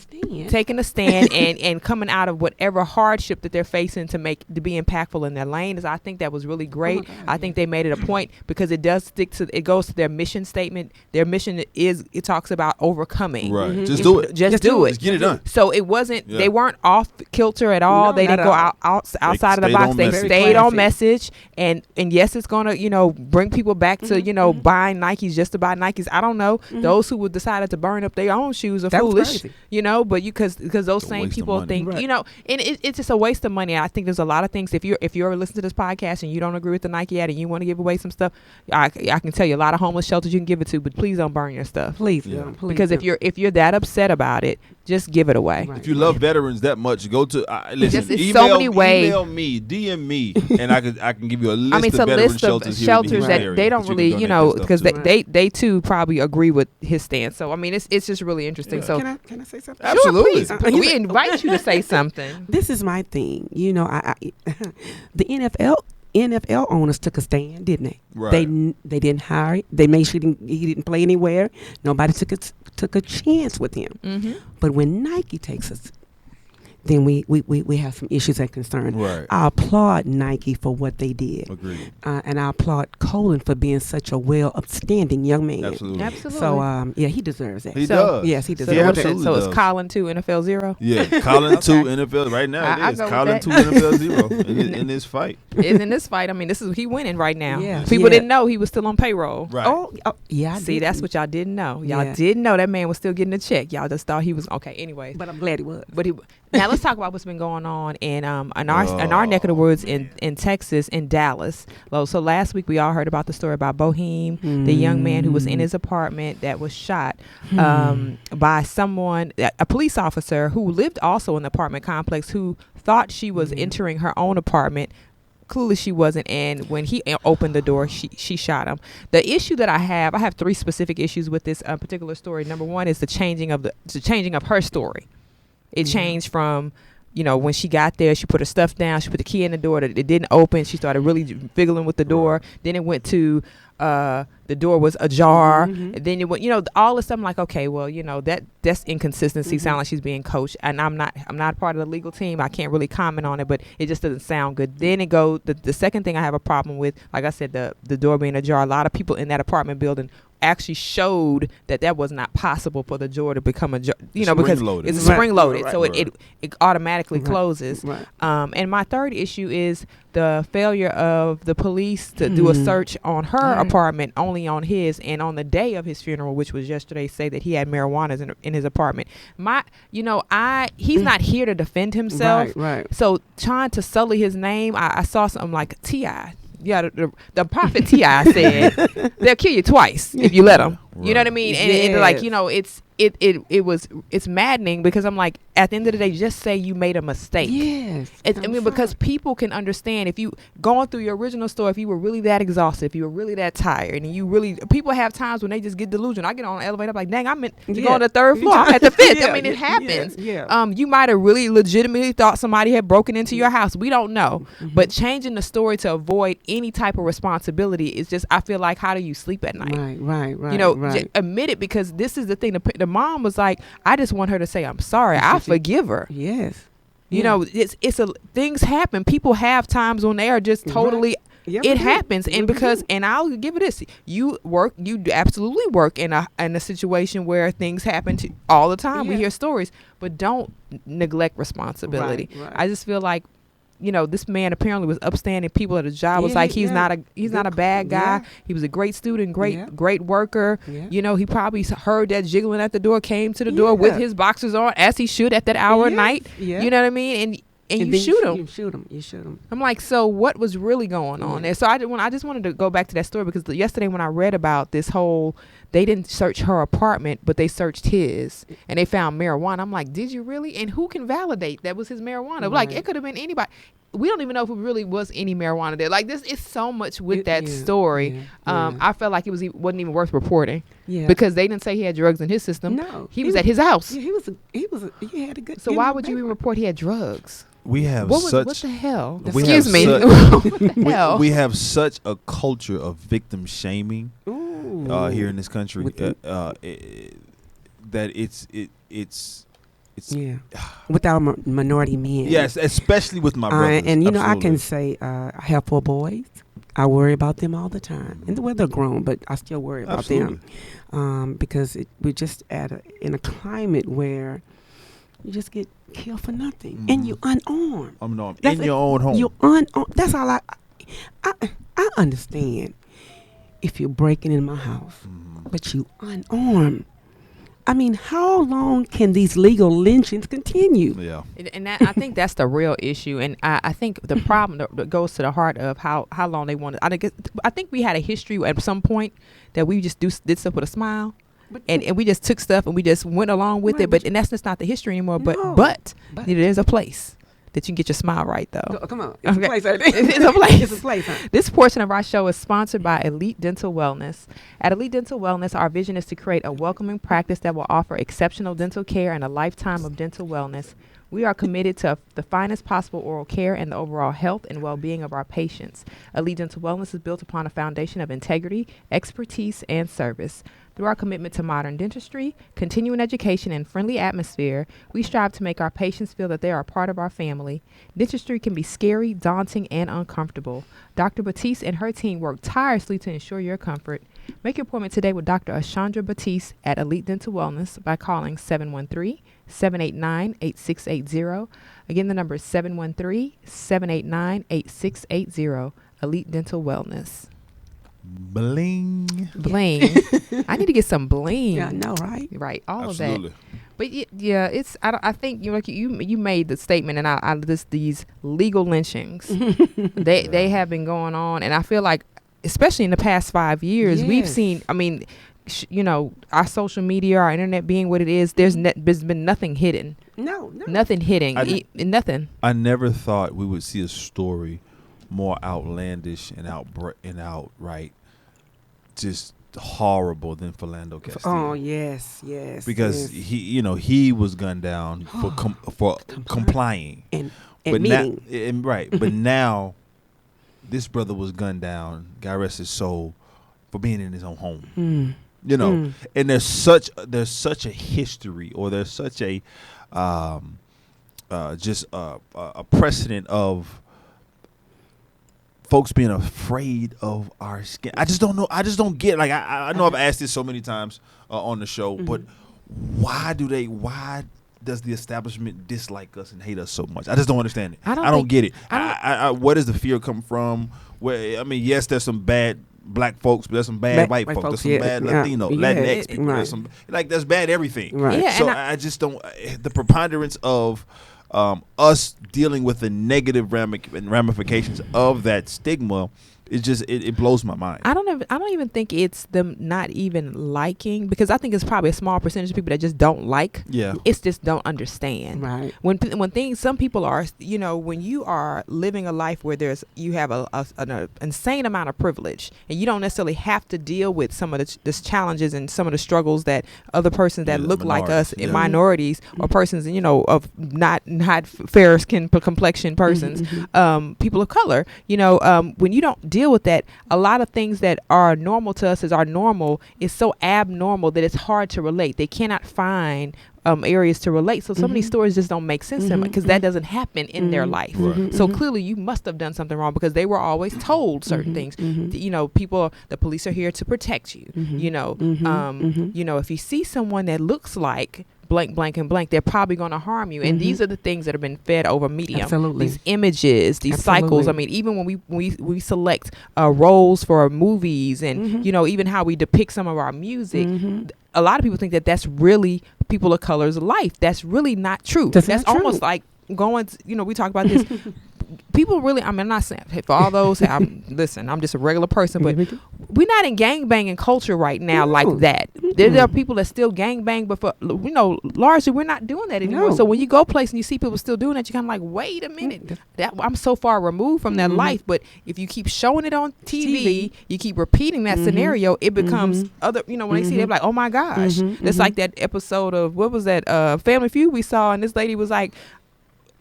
stand and coming out of whatever hardship that they're facing to be impactful in their lane. I think that was really great. I think they made it a point, because it goes to their mission statement. Their mission it talks about overcoming. Right. Just do it. Just do it. Just get it done. So it wasn't, they weren't off kilter at all. They didn't go outside of the box. They stayed on message. And yes, it's going to, you know, bring people back to, you know, buying Nikes just to buy Nikes. I don't know. Those who would decided to burn up their own shoes are foolish, you know, but because those same people think, you know, and it's just a waste of money. I think there's a lot of things. If you're listening to this podcast and you don't agree with the Nike ad and you want to give away some stuff, I can tell you a lot of homeless shelters you can give it to, but please don't burn your stuff. Please, because if you're that upset about it, just give it away. Right. If you love veterans that much, go to listen. Email me, DM me, and I can give you a list of veteran shelters that they don't really, you know, because they too probably agree with his stance. So I mean, it's just really interesting. So can I say something? Absolutely. Sure, please. We invite you to say something. This is my thing. You know, the NFL owners took a stand, didn't they? Right. They didn't hire. They made sure he didn't play anywhere. Nobody took a chance with him. But when Nike takes us, then we have some issues and concerns. Right. I applaud Nike for what they did. Agreed. And I applaud Colin for being such a upstanding young man. Absolutely. So he deserves it. He does. Yes, he deserves it. So it's Colin 2 NFL 0. Yeah, Colin 2 NFL right now. It is Colin 2 NFL 0 in this fight. In this fight, I mean, he winning right now. Yeah. People didn't know he was still on payroll. Right. Oh yeah. See, that's what y'all didn't know. Y'all didn't know that man was still getting a check. Y'all just thought he was okay. Anyway, but I'm glad he was. Now let's talk about what's been going on in our neck of the woods in Texas, in Dallas. So last week we all heard about the story about Boheem, the young man who was in his apartment that was shot by someone, a police officer who lived also in the apartment complex, who thought she was entering her own apartment. Clearly she wasn't, and when he opened the door, she shot him. The issue that I have 3 specific issues with this particular story. Number one is the changing of her story. It changed from, you know, when she got there, she put her stuff down, she put the key in the door, it didn't open, she started really fiddling with the door. Then it went to the door was ajar. And then it went, you know, all this stuff. I'm like, okay, well, you know, that's inconsistency. Sound like she's being coached, and I'm not part of the legal team. I can't really comment on it, but it just doesn't sound good. Then it goes, the second thing I have a problem with, like I said, the door being ajar. A lot of people in that apartment building actually showed that was not possible for the door to become a, you know, because it's a spring loaded, so it automatically closes. Right. And my third issue is the failure of the police to do a search on her apartment, only on his, and on the day of his funeral, which was yesterday, say that he had marijuana in his apartment. He's not here to defend himself. Right. So trying to sully his name, I saw something like T.I. Yeah, the prophet T.I. said they'll kill you twice if you let them. You know what I mean? And like, you know, it's maddening, because I'm like, at the end of the day, just say you made a mistake. Yes. Because people can understand, if you going through your original story, if you were really that exhausted, if you were really that tired, and people have times when they just get delusional. I get on the elevator, I'm like, dang, I meant to go on the 3rd floor. I'm at the 5th. I mean, it happens. You might have really legitimately thought somebody had broken into your house. We don't know. But changing the story to avoid any type of responsibility is just, I feel like, how do you sleep at night? Right. You know, admit it, because this is the thing. The mom was like, I just want her to say I'm sorry. I forgive her. Yes. You know, things happen. People have times when they are just totally. Yep, it happens, and and I'll give it this: you absolutely work in a situation where things happen all the time. We hear stories, but don't neglect responsibility. Right. I just feel like, this man apparently was upstanding. People at his job was like, he's not a bad guy. Yeah. He was a great student, great worker. Yeah. He probably heard that jiggling at the door, came to the door with his boxers on, as he should at that hour of night. Yeah. You know what I mean? And you shoot him. You shoot him. I'm like, so what was really going on there? So I just wanted to go back to that story, because yesterday when I read about this whole, they didn't search her apartment, but they searched his, and they found marijuana. I'm like, did you really? And who can validate that was his marijuana? Right. Like, it could have been anybody. We don't even know if it really was any marijuana there. Like, this is so much with that story. I felt like wasn't even worth reporting. Yeah. Because they didn't say he had drugs in his system. No. He was at his house. Yeah, he had a good. So why would you even report he had drugs? We have what the hell? Excuse me. What the hell? We have such a culture of victim shaming here in this country that it's with our minority men. Yes, especially with my brothers. And I can say I have 4 boys. I worry about them all the time, and they're grown, but I still worry about them because we're just in a climate where you just get killed for nothing, and you unarmed. In your own home. You're unarmed. That's all I understand. If you're breaking in my house, but you unarmed. I mean, how long can these legal lynchings continue? Yeah, and I think that's the real issue, and I think the problem that goes to the heart of how long they want it. I think we had a history at some point that we just did stuff with a smile. And we just took stuff and we just went along with it, and that's just not the history anymore. But there's a place that you can get your smile right, though. Come on, it's a place. It's a place. It's a place. Huh? This portion of our show is sponsored by Elite Dental Wellness. At Elite Dental Wellness, our vision is to create a welcoming practice that will offer exceptional dental care and a lifetime of dental wellness. We are committed to the finest possible oral care and the overall health and well-being of our patients. Elite Dental Wellness is built upon a foundation of integrity, expertise, and service. Through our commitment to modern dentistry, continuing education, and friendly atmosphere, we strive to make our patients feel that they are a part of our family. Dentistry can be scary, daunting, and uncomfortable. Dr. Batiste and her team work tirelessly to ensure your comfort. Make your appointment today with Dr. Ashandra Batiste at Elite Dental Wellness by calling 713-789-8680. Again, the number is 713-789-8680. Elite Dental Wellness. Bling. I need to get some bling. Yeah, I know, right? Right, all Absolutely. Of that. But it's. I think you made the statement, and these legal lynchings. They have been going on, and I feel like, especially in the past 5 years, we've seen. I mean, our social media, our internet being what it is, there's been nothing hidden. No. Nothing hidden. Nothing. I never thought we would see a story more outlandish and outright just horrible than Philando Castillo. Oh yes. Because he was gunned down for complying and meeting. But now this brother was gunned down, God rest his soul, for being in his own home. And there's such a history, or there's such a precedent of folks being afraid of our skin. I just don't know. I just don't get. Like I know I've asked this so many times on the show, but why does the establishment dislike us and hate us so much? I just don't understand it. I don't get it. Where does the fear come from? Yes, there's some bad black folks, but there's some bad white folks. There's some bad Latino, Latinx people. There's some there's bad everything. Right. Yeah, so I just don't. The preponderance of us dealing with the negative ramifications of that stigma, it blows my mind. I don't even think it's them not even liking, because I think it's probably a small percentage of people that just don't like. Yeah, it's just don't understand. Right. Some people are, when you are living a life where you have an insane amount of privilege, and you don't necessarily have to deal with some of the challenges and some of the struggles that other persons that look like us, in minorities, or persons, of not fair skin complexion persons, people of color, when you don't deal with that, a lot of things that are normal to us as our normal is so abnormal that it's hard to relate. They cannot find areas to relate. So some of these stories just don't make sense to them because that doesn't happen in their life. Right. So clearly you must have done something wrong because they were always told certain things. You know, the police are here to protect you. You know, you know, if you see someone that looks like blank, blank, and blank, they're probably going to harm you. And these are the things that have been fed over media. Absolutely. These images, these cycles. I mean, even when we select roles for movies and, you know, even how we depict some of our music, a lot of people think that that's really people of color's life. That's really not true. That's almost like going, you know, we talk about this. People really, I mean, I'm not saying for all those, listen, I'm just a regular person, but we're not in gangbanging culture right now like that. There are people that still gangbang, but for, you know, largely we're not doing that anymore. So when you go place and you see people still doing that, you're kind of like, wait a minute, I'm so far removed from that life. But if you keep showing it on TV, you keep repeating that scenario, it becomes other, you know, when they see it, they're like, oh my gosh. It's like that episode of, what was that, Family Feud we saw, and this lady was like,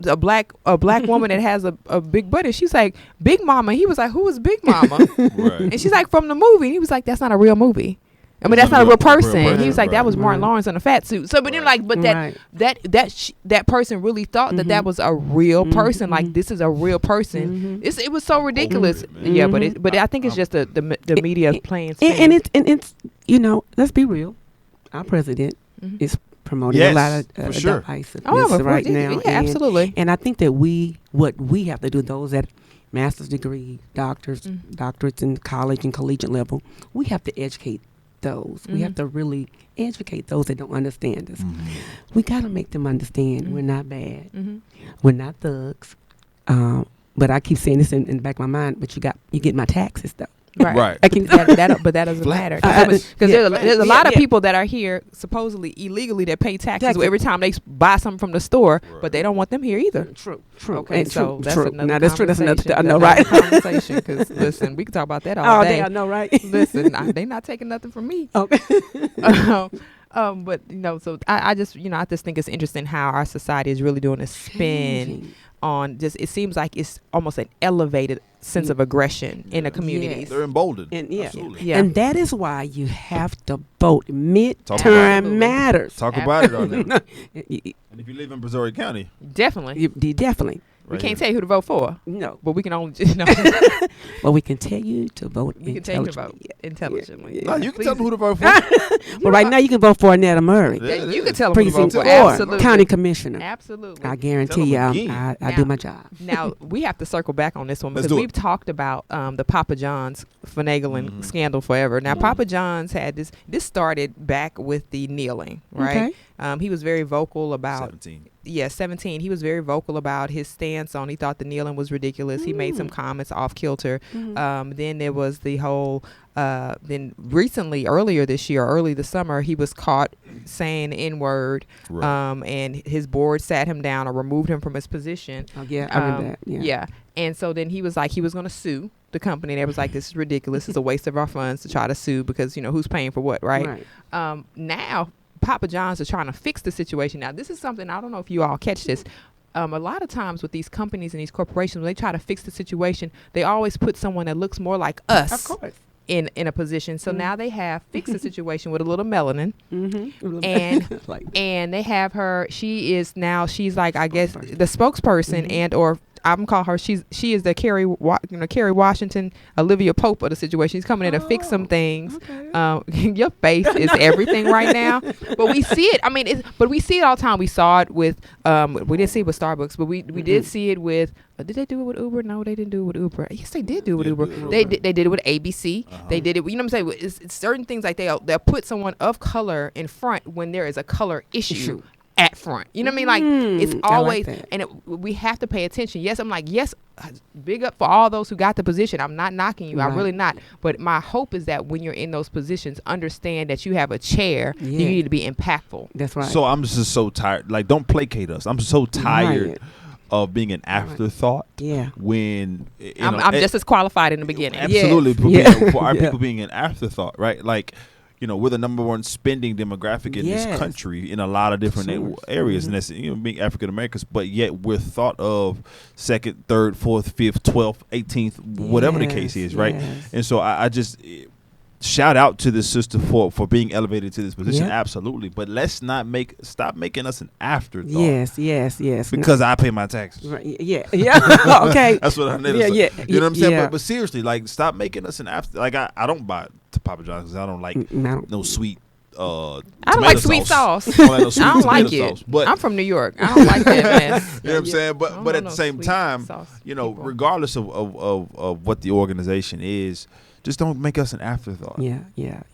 a black woman that has a big butt, and she's like, Big Mama. He was like, who is Big Mama? Right. And she's like, from the movie. And he was like, that's not a real movie. I mean, that's not a real person. He was like, that was Martin Lawrence in a fat suit. So, but then like, but that person really thought that was a real person. Like, this is a real person. It was so ridiculous. Yeah, but I think it's just the media playing. And it's you know, let's be real. Our president is promoting a lot of divisiveness right now. Yeah, absolutely. And I think that what we have to do, those at master's degree, doctorates in college and collegiate level, we have to educate those. We have to really educate those that don't understand us. We got to make them understand we're not bad. We're not thugs. But I keep saying this in the back of my mind, but you get my taxes though. Right. But that doesn't matter. Because there's a lot of people that are here supposedly illegally that pay taxes every time they buy something from the store, but they don't want them here either. True. Okay, so that's another now, that's true. That's another. I know, right? Conversation. Because listen, we can talk about that all day. I know, right? Listen, they not taking nothing from me. Okay. But you know, so I just think it's interesting how our society is really doing a spin on just, it seems like it's almost an elevated sense of aggression in the communities. Yes. They're emboldened. And Absolutely. And that is why you have to vote. Midterm matters. Talk about it on there. And if you live in Brazoria County, definitely. Definitely. We can't tell you who to vote for. No. But we can only well, we can tell you to vote we can tell you to vote intelligently. No, you can tell them who to vote for. Well, right now you can vote for Arnetta Murray. You can tell them who to vote for. Absolutely. County Commissioner. Absolutely. I guarantee you I do my job. Now, we have to circle back on this one because we've talked about the Papa John's finagling scandal forever. Now, Papa John's had this started back with the kneeling, right? Okay. He was very vocal about 17. He was very vocal about his stance on, he thought the kneeling was ridiculous. He made some comments off kilter. Then there was the whole, then recently, earlier this year, early this summer, he was caught saying the N-word. Right. And his board sat him down or removed him from his position. Oh, yeah, I remember that. Yeah. And so then he was like, he was going to sue the company. They was like, this is ridiculous. It's a waste of our funds to try to sue because, you know, who's paying for what, right? Now, Papa John's are trying to fix the situation. Now, this is something, I don't know if you all catch this. A lot of times with these companies and these corporations, when they try to fix the situation, they always put someone that looks more like us. Of course. In a position. So now they have fixed the situation with a little melanin. And they have her, she's like, I guess, the spokesperson and or I'm call her. She is the Kerry Washington, Olivia Pope of the situation. She's coming in to fix some things. Okay. Your face is everything right now, but we see it. I mean, but we see it all the time. We saw it with. We didn't see it with Starbucks, but we did see it with. Did they do it with Uber? No, they didn't do it with Uber. Yes, they did do it with Uber. They did it with ABC. They did it. You know what I'm saying? It's certain things like they'll put someone of color in front when there is a color issue at front. You know what I mean? Like, it's always, like, and we have to pay attention. Yes, I'm like, yes, big up for all those who got the position. I'm not knocking you. I'm really not. But my hope is that when you're in those positions, understand that you have a chair. You need to be impactful. That's right. So I'm just so tired. Like, don't placate us. I'm so tired of being an afterthought. Yeah. When I'm just as qualified in the beginning. Absolutely. For our people being an afterthought, right? Like, you know, we're the number one spending demographic in this country in a lot of different areas, and that's, you know, being African Americans, but yet we're thought of second, third, fourth, fifth, 12th, 18th, whatever the case is, right? And so I just, shout out to this sister for being elevated to this position. Yep. Absolutely. But let's not stop making us an afterthought. Yes. Because I pay my taxes. Right. Yeah. Okay. That's what I need. Yeah. You know what I'm saying? Yeah. But seriously, like, stop making us an after. Like, I don't buy Papa John's because I don't like no sweet. I don't like sweet sauce. I don't like no sweet I don't like it. sauce. But I'm from New York. I don't like that mess. you know what I'm saying? But at the same sweet time, sauce you know, people. regardless of what the organization is, just don't make us an afterthought. Yeah.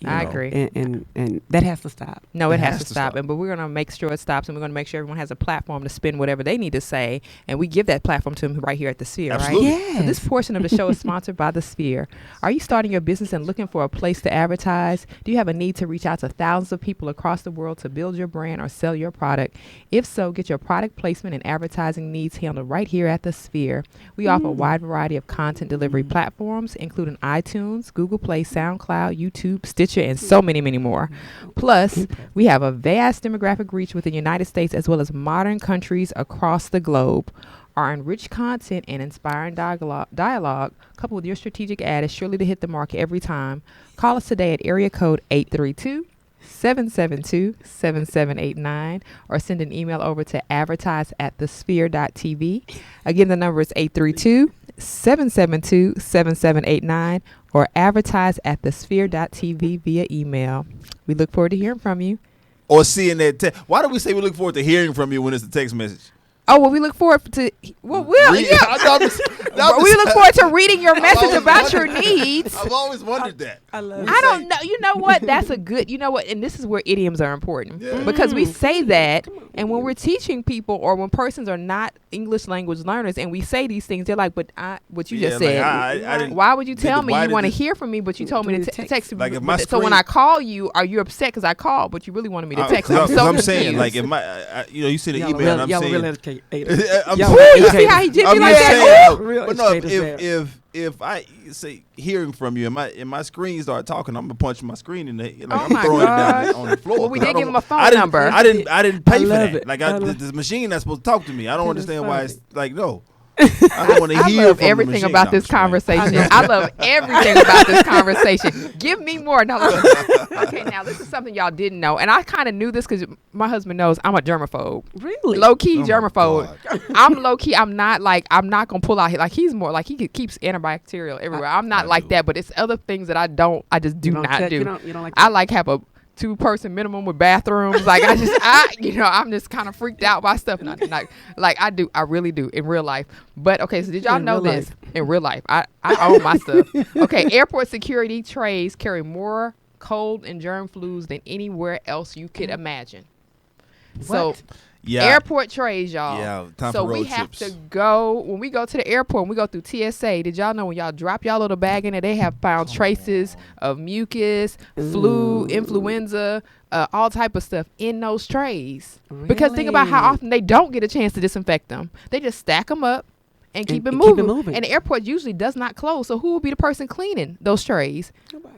I agree. And that has to stop. No, it has to stop. But we're going to make sure it stops, and we're going to make sure everyone has a platform to spin whatever they need to say, and we give that platform to them right here at the Sphere, Absolutely. right? Yes. So this portion of the show is sponsored by the Sphere. Are you starting your business and looking for a place to advertise? Do you have a need to reach out to thousands of people across the world to build your brand or sell your product? If so, get your product placement and advertising needs handled right here at the Sphere. We offer a wide variety of content delivery platforms, including iTunes, Google Play, SoundCloud, YouTube, Stitcher, and so many, many more. Plus, we have a vast demographic reach within the United States as well as modern countries across the globe. Our enriched content and inspiring dialogue, coupled with your strategic ad, is surely to hit the mark every time. Call us today at area code 832-772-7789 or send an email over to advertise@thesphere.tv. Again, the number is 832-772-7789 or advertise@thesphere.tv via email. We look forward to hearing from you. Or seeing that. Why do we say we look forward to hearing from you when it's a text message? Oh, well, we look forward to we look forward to reading your message about your needs. I've always wondered that. I love I don't know. You know what? That's a good, you know what? And this is where idioms are important because we say that. And when we're teaching people or when persons are not English language learners and we say these things, they're like, but what you just said, I didn't, why would you tell me you want to this- hear from me, but you told me to text me? Like, if my So when screen- I call you, are you upset because I called, but you really wanted me to text you? I'm saying, like, if you send an email, and I'm saying, really educated. I'm Y'all saying- really You see how he did me I'm like just that? saying, Ooh. Real but no, educated if I say hearing from you and my screen start talking, I'm gonna punch my screen in the like Oh I'm my throwing it down gosh. on the floor. Well, we 'cause did I give don't- him a phone I didn't- number. I didn't pay I for love that. it. Like I love this machine that's supposed to talk to me. I don't That is understand why it's funny. like no. I don't want to I hear love from the everything machine. about No, this I'm just playing. conversation. I love everything about this conversation. Give me more. Now, look. Okay, now this is something y'all didn't know, and I kind of knew this because my husband knows I'm a germaphobe. Really? Low key Oh my germaphobe. God. I'm low key. I'm not gonna pull out. Like he's more like he keeps antibacterial everywhere. I'm not I like do. that, but it's other things that I just do not do. You don't like I like have a 2-person minimum with bathrooms. Like I'm just kind of freaked out by stuff. Not like I really do in real life. But okay, so did y'all In know real this? In real life, I own my stuff. Okay, airport security trays carry more cold and germ flus than anywhere else you could imagine. So What? Yeah. airport trays, y'all. Yeah, time so for road we have trips. to go when we go to the airport. When we go through TSA. Did y'all know when y'all drop y'all little bag in there, they have found traces of mucus, flu, influenza, all type of stuff in those trays. Because think about how Really? often they don't get a chance to disinfect them. They just stack them up and keep it and moving. keep it moving. And the airport usually does not close. So who will be the person cleaning those trays? Nobody.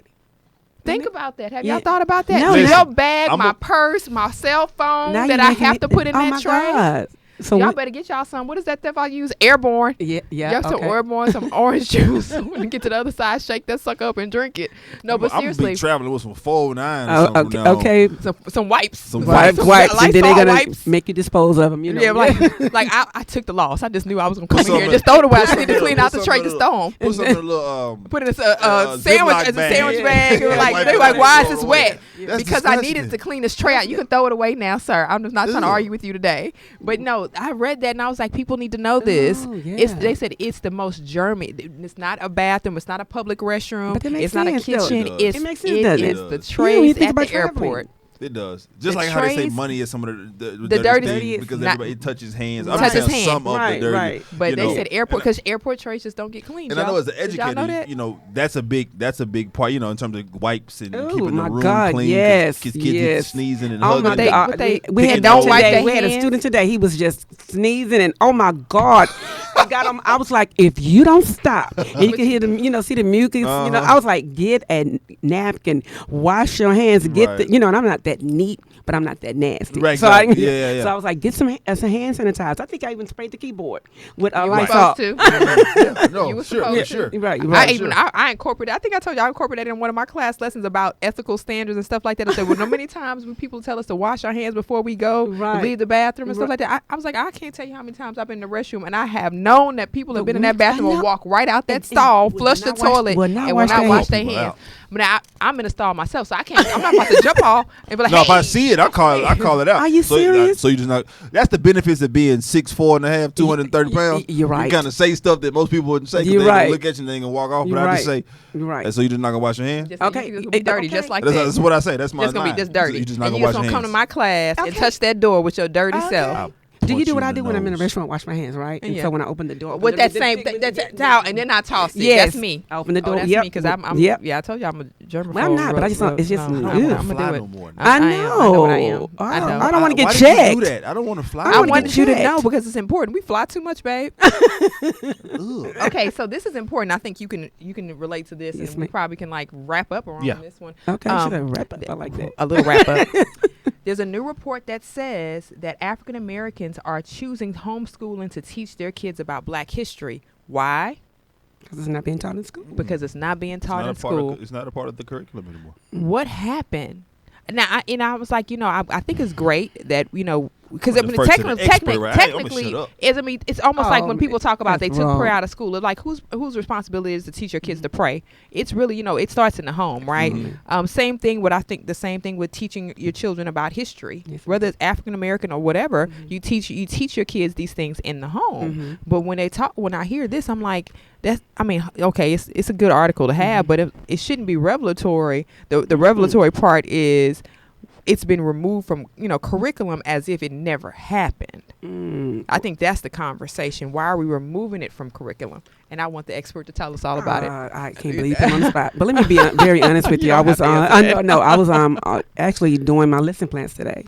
Think about that. Have Yeah. y'all thought about that? No, Your Listen, bag, I'm my a- purse, my cell phone Now that you're I making have me- to put in oh that my tray. God. So Y'all what- better get y'all some. What is that stuff I use? Airborne. Yeah. Y'all some Okay. Airborne, some orange juice. When you get to the other side, shake that sucker up and drink it. No, but I'm gonna seriously, be traveling with some 409 or Oh, something okay. now. Okay. some wipes. Some Wipes, Some wipes, and then they're Lysol gonna wipes. make you dispose of them. You know. Yeah, like I took the loss. I just knew I was gonna come Put in here and some just throw it away. I put just need to some clean in out a- the tray, just throw them. Put some in a little Put it in a Ziploc sandwich as a bag. sandwich bag. Yeah. Like Wipe they it like, away, why throw is it this away. wet? That's Because I needed disgusting. to clean this tray out. You can throw it away now, sir. I'm just not trying to Ew. argue with you today. But no, I read that and I was like, people need to know this. Oh, yeah. They said it's the most germy. It's not a bathroom. It's not a public restroom. But that makes It's not a sense, though. kitchen. It does. It's It makes sense, doesn't is it? the Yeah, when you trays think at about the traveling. airport. It does. Just The like how they say trays- money is some of the dirtiest dirtiest thing. things because Not- everybody touches hands. Touches I'm saying hands. some of Right, the dirty. right. But you they know. said airport because airport trays just don't get cleaned. And I know as an Did y'all educator, know that? you know that's a big part. You know, in terms of wipes and Oh, keeping the my room God, clean. yes, kids yes. sneezing and Oh hugging. my They- God! but they- we had picking no nose. wipe their today. We had a hands. student today. He was just sneezing, and oh my God! I got him. I was like, if you don't stop, and you can hear them, see the mucus. Uh-huh. I was like, get a napkin, wash your hands, get Right. the, and I'm not that neat, but I'm not that nasty. Right, So exactly. Yeah. So I was like, get some hand sanitizer. I think I even sprayed the keyboard with You were Lysol. supposed to. No, You were sure, supposed sure. to. Right. I incorporated. I think I told you I incorporated in one of my class lessons about ethical standards and stuff like that. I said, well, no many times when people tell us to wash our hands before we go leave the bathroom and stuff like that. I was like, I can't tell you how many times I've been in the restroom and I have known that people have been in that bathroom and walk right out that stall, flush the toilet, and will not wash their hands. But now I'm in the stall myself, so I can't. I'm not about to jump off and be like, no, hey. if I see it, I call it out. Are you serious? So you just not. That's the benefits of being 6'4" and a half, 230 pounds. You're right. You kind of say stuff that most people wouldn't say. You're they right. Look at you and they ain't gonna walk off. You're But I right. just say, You're right. and so you just not gonna wash your hands. Just, Okay. It's gonna be dirty, just like that. That's what I say. That's my. It's gonna be just dirty. You just not and gonna you wash just your gonna come to hands. my class and touch that door with your dirty self. Do you do what I Punch you do in when the I'm in a nose. restaurant? Wash my hands, right? And so when I open the door, With that same towel, and then I toss it. Yes. That's me. I open the door. That's yep. me because I'm Yep. yeah. I told you I'm a germaphobe. Well, I'm not, but I just don't. It's just. no, ugh. I'm gonna do it. No more. I know. I know what I am. I know. I don't want to get Why checked. did you do that? I don't want to fly. I I wanna wanted get you to checked. know because it's important. We fly too much, babe. Ugh. Okay, so this is important. I think you can relate to this, Yes, and we ma'am. probably can like wrap up around this one. Okay, should I wrap up? I like that. A little wrap up. There's a new report that says that African Americans are choosing homeschooling to teach their kids about Black history. Why? Because it's not being taught in school. Because it's not being It's taught not in school. It's not a part of the curriculum anymore. What happened? Now, I was like, I think it's great that, because I'm the first to the expert, right? Hey, I'ma technically, shut up. it's almost like when Oh, people talk about they that's took wrong. prayer out of school. It's like whose responsibility is to teach your kids to pray? It's really, it starts in the home, right? Same thing. The same thing with teaching your children about history, Yes. whether it's African American or whatever. You teach your kids these things in the home. But when I hear this, I'm like, okay, it's a good article to have, but it shouldn't be revelatory. The revelatory part is it's been removed from curriculum as if it never happened. I think that's the conversation. Why are we removing it from curriculum? And I want the expert to tell us all about it. I can't believe him on the spot. But let me be very honest with you. I was actually doing my lesson plans today,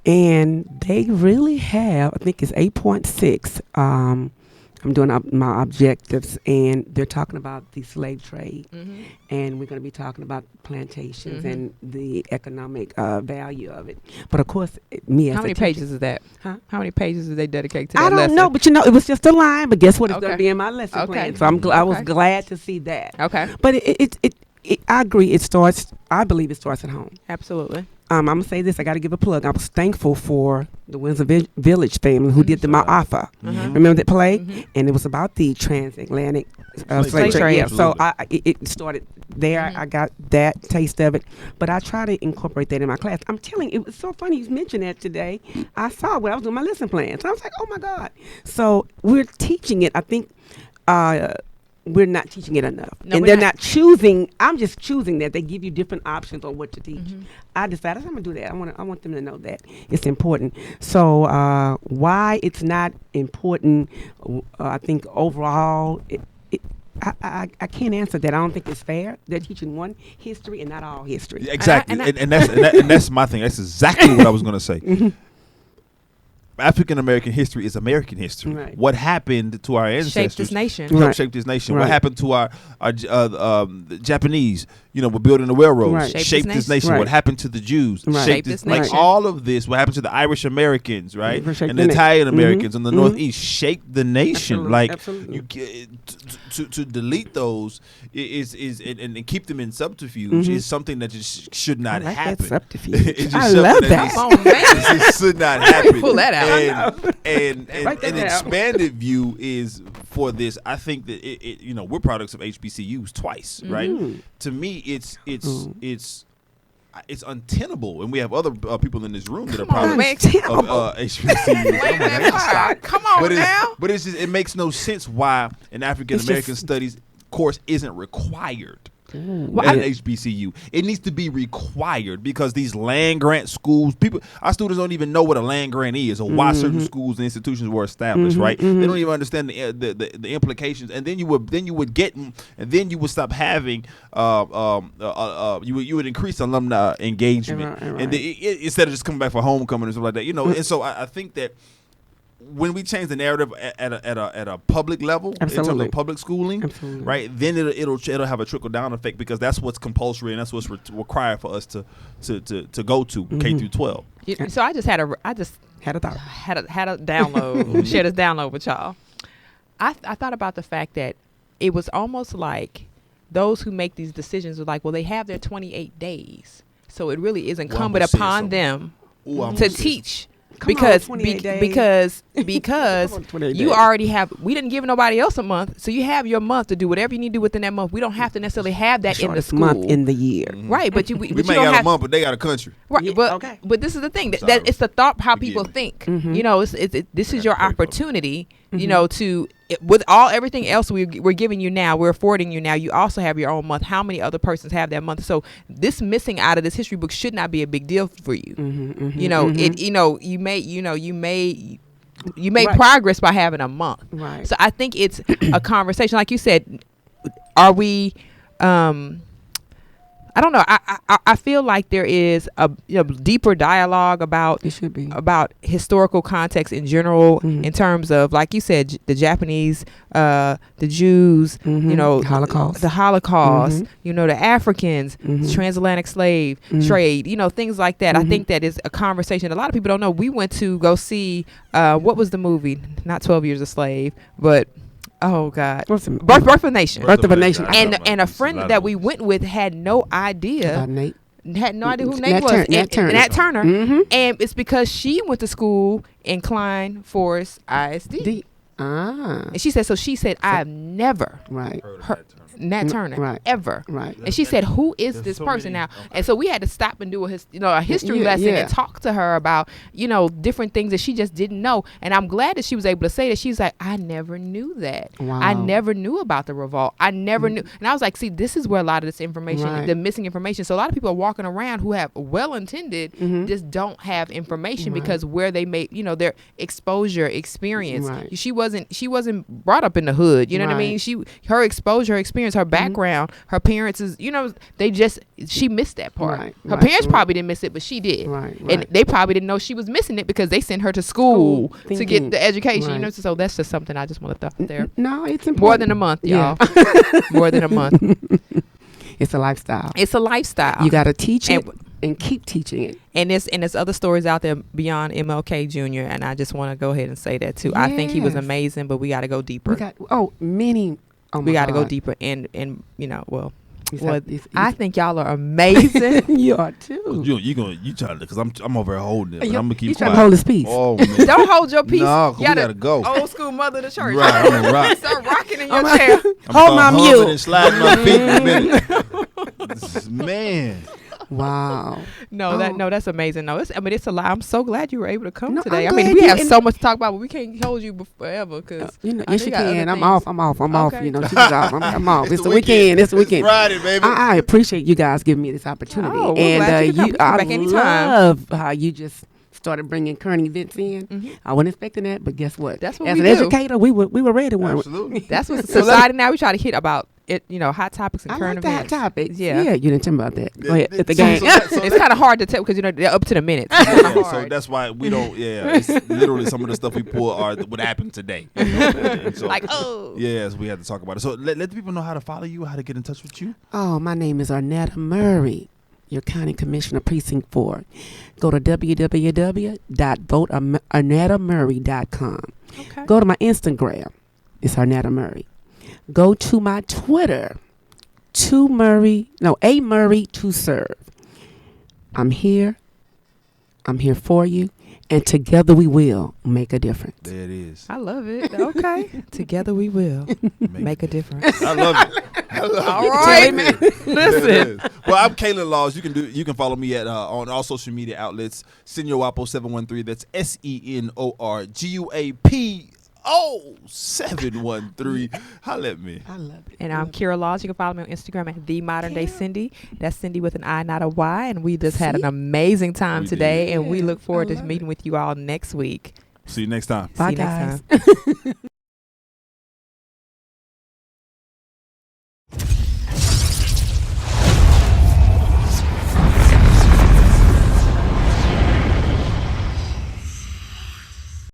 and they really have. I think it's 8.6. I'm doing my objectives, and they're talking about the slave trade, and we're going to be talking about plantations and the economic value of it. But of course, me as How many pages is that? Huh? How many pages do they dedicate to that I don't lesson? know, but it was just a line. But guess what? It's going Okay. to be in my lesson Okay. plan. So I was Okay. glad to see that. Okay. But I agree. I believe it starts at home. Absolutely. I'm gonna say this. I got to give a plug. I was thankful for the Windsor Village family who did the Ma'afa. Remember that play? And it was about the transatlantic slave trade. Yeah. So it started there. I got that taste of it, but I try to incorporate that in my class. I'm telling you, it was so funny you mentioned that today. I saw when I was doing my lesson plans. So I was like, oh my God. So we're teaching it. I think. We're not teaching it enough. No, and we're they're not. not choosing. I'm just choosing that. They give you different options on what to teach. I decided I'm going to do that. I want them to know that it's important. So why it's not important, I think overall, I can't answer that. I don't think it's fair. They're teaching one history and not all history. Exactly. And that's my thing. That's exactly what I was going to say. African American history is American history. Right. What happened to our ancestors Shaped this nation. helped Right. shape this nation. Right. What happened to our the Japanese? We're building the railroads. Right. Shaped this nation. Right. What happened to the Jews? Right. Shaped Shaped this like nation. all of this. What happened to the Irish Americans, right? Shaped And the the nation. Italian Americans in the Mhm. Northeast shaped the nation. Absolutely. Like Absolutely. to delete those is and keep them in subterfuge is something that just should not I like happen. that subterfuge. It's just I something love that that. Come on, man. It just should not happen. Pull that out. And Write that an down. expanded view is for this. I think that we're products of HBCUs twice, right? To me, it's untenable, and we have other people in this room that are Come on, products man. of HBCUs. Come on now. But it's just, it makes no sense why an African American studies course isn't required. At an HBCU, it needs to be required because these land grant schools, our students don't even know what a land grant is or why certain schools and institutions were established. Right? They don't even understand the implications, and then you would stop having you would increase alumni engagement, Right. and instead of just coming back for homecoming and stuff like that. And so I think that when we change the narrative at a public level, in terms of public schooling, right? Then it'll have a trickle down effect, because that's what's compulsory and that's what's required for us to go to K through 12. So I just had a thought, had a download, share this download with y'all. I thought about the fact that it was almost like those who make these decisions are like, well, they have their 28 days, so it really is incumbent upon them to teach. Because you already have, we didn't give nobody else a month, so you have your month to do whatever you need to do within that month. We don't have to necessarily have that in the school month in the year, right? But we may got a month, but they got a country, right? Yeah, but this is the thing that it's the thought how people think. You know, this is your opportunity. You know, with everything else we're giving you now, we're affording you now. You also have your own month. How many other persons have that month? So this missing out of this history book should not be a big deal for you. You know, you made progress by having a month. Right. So I think it's a conversation, like you said. Are we? I don't know. I feel like there is a deeper dialogue about historical context in general, in terms of, like you said, the Japanese, the Jews, the Holocaust, the Africans, transatlantic slave trade, things like that. I think that is a conversation a lot of people don't know. We went to go see what was the movie? Not 12 Years a Slave, but oh God, Birth of a Nation. Birth of a Nation. And a friend that we went with had no idea. Had no idea who Nate was. Nat Turner. And it's because she went to school in Klein Forest ISD. And she said, I've never heard Nat Turner ever. And she said, who is this person now? And so we had to stop and do a history lesson and talk to her about, different things that she just didn't know. And I'm glad that she was able to say that. She's like, I never knew that. Wow. I never knew about the revolt. I never knew. And I was like, see, this is where a lot of this information, the missing information. So a lot of people are walking around who have well-intended, just don't have information because where they made, their exposure experience. She wasn't brought up in the hood. You know what I mean? Her exposure, her experience, her background, her parents is, she missed that part. Her parents probably didn't miss it, but she did. And they probably didn't know she was missing it because they sent her to school to get the education. So that's just something I just want to throw there. No, it's important. More than a month, y'all. More than a month. It's a lifestyle. It's a lifestyle. You got to teach it and keep teaching it. And there's other stories out there beyond MLK Jr. And I just want to go ahead and say that too. I think he was amazing, but we got to go deeper. We got to go deeper and I think y'all are amazing. You are too. You trying to, because I'm over here holding it. I'm gonna keep quiet. Trying to hold his peace. Oh, man. Don't hold your peace. No, we gotta go. Old school mother of the church. Right, I'm gonna rock. Start rocking in your chair. Hold my mule and sliding my feet in a minute. Man. Wow. That's amazing. It's a lot. I'm so glad you were able to come today. We have so much to talk about, but we can't hold you forever because yes, you can. I'm off. I'm off. She's off. I'm off. It's the weekend. It's Friday, baby. I appreciate you guys giving me this opportunity, and I love how you just started bringing current events in. I wasn't expecting that, but guess what? That's what as an educator, we were ready. Absolutely. That's what society now. We try to hit about it, hot topics and current events. Hot topics. Yeah, you didn't tell me about that. Go ahead. At the game. It's kind of hard to tell because they're up to the minute. So that's why we don't. Yeah, it's literally some of the stuff we pull are what happened today. So, yes, we had to talk about it. So let the people know how to follow you, how to get in touch with you. Oh, my name is Arnetta Murray, your County Commissioner Precinct 4. Go to www.votearnettamurray.com. Okay. Go to my Instagram. It's Arnetta Murray. Go to my Twitter. A Murray to serve. I'm here for you. And together we will make a difference. There it is. I love it. Okay. Together we will make a difference. I love it. All right. Listen. Well, I'm Kaylin Laws. You can follow me at on all social media outlets. Senor 713. That's SENORGUAP. 713. Holla at me. I love it. And I'm Kira Laws. You can follow me on Instagram at The Modern Day Cindy. That's Cindy with an I, not a Y. And we just had an amazing time today. And we look forward to meeting with you all next week. See you next time. Bye, guys.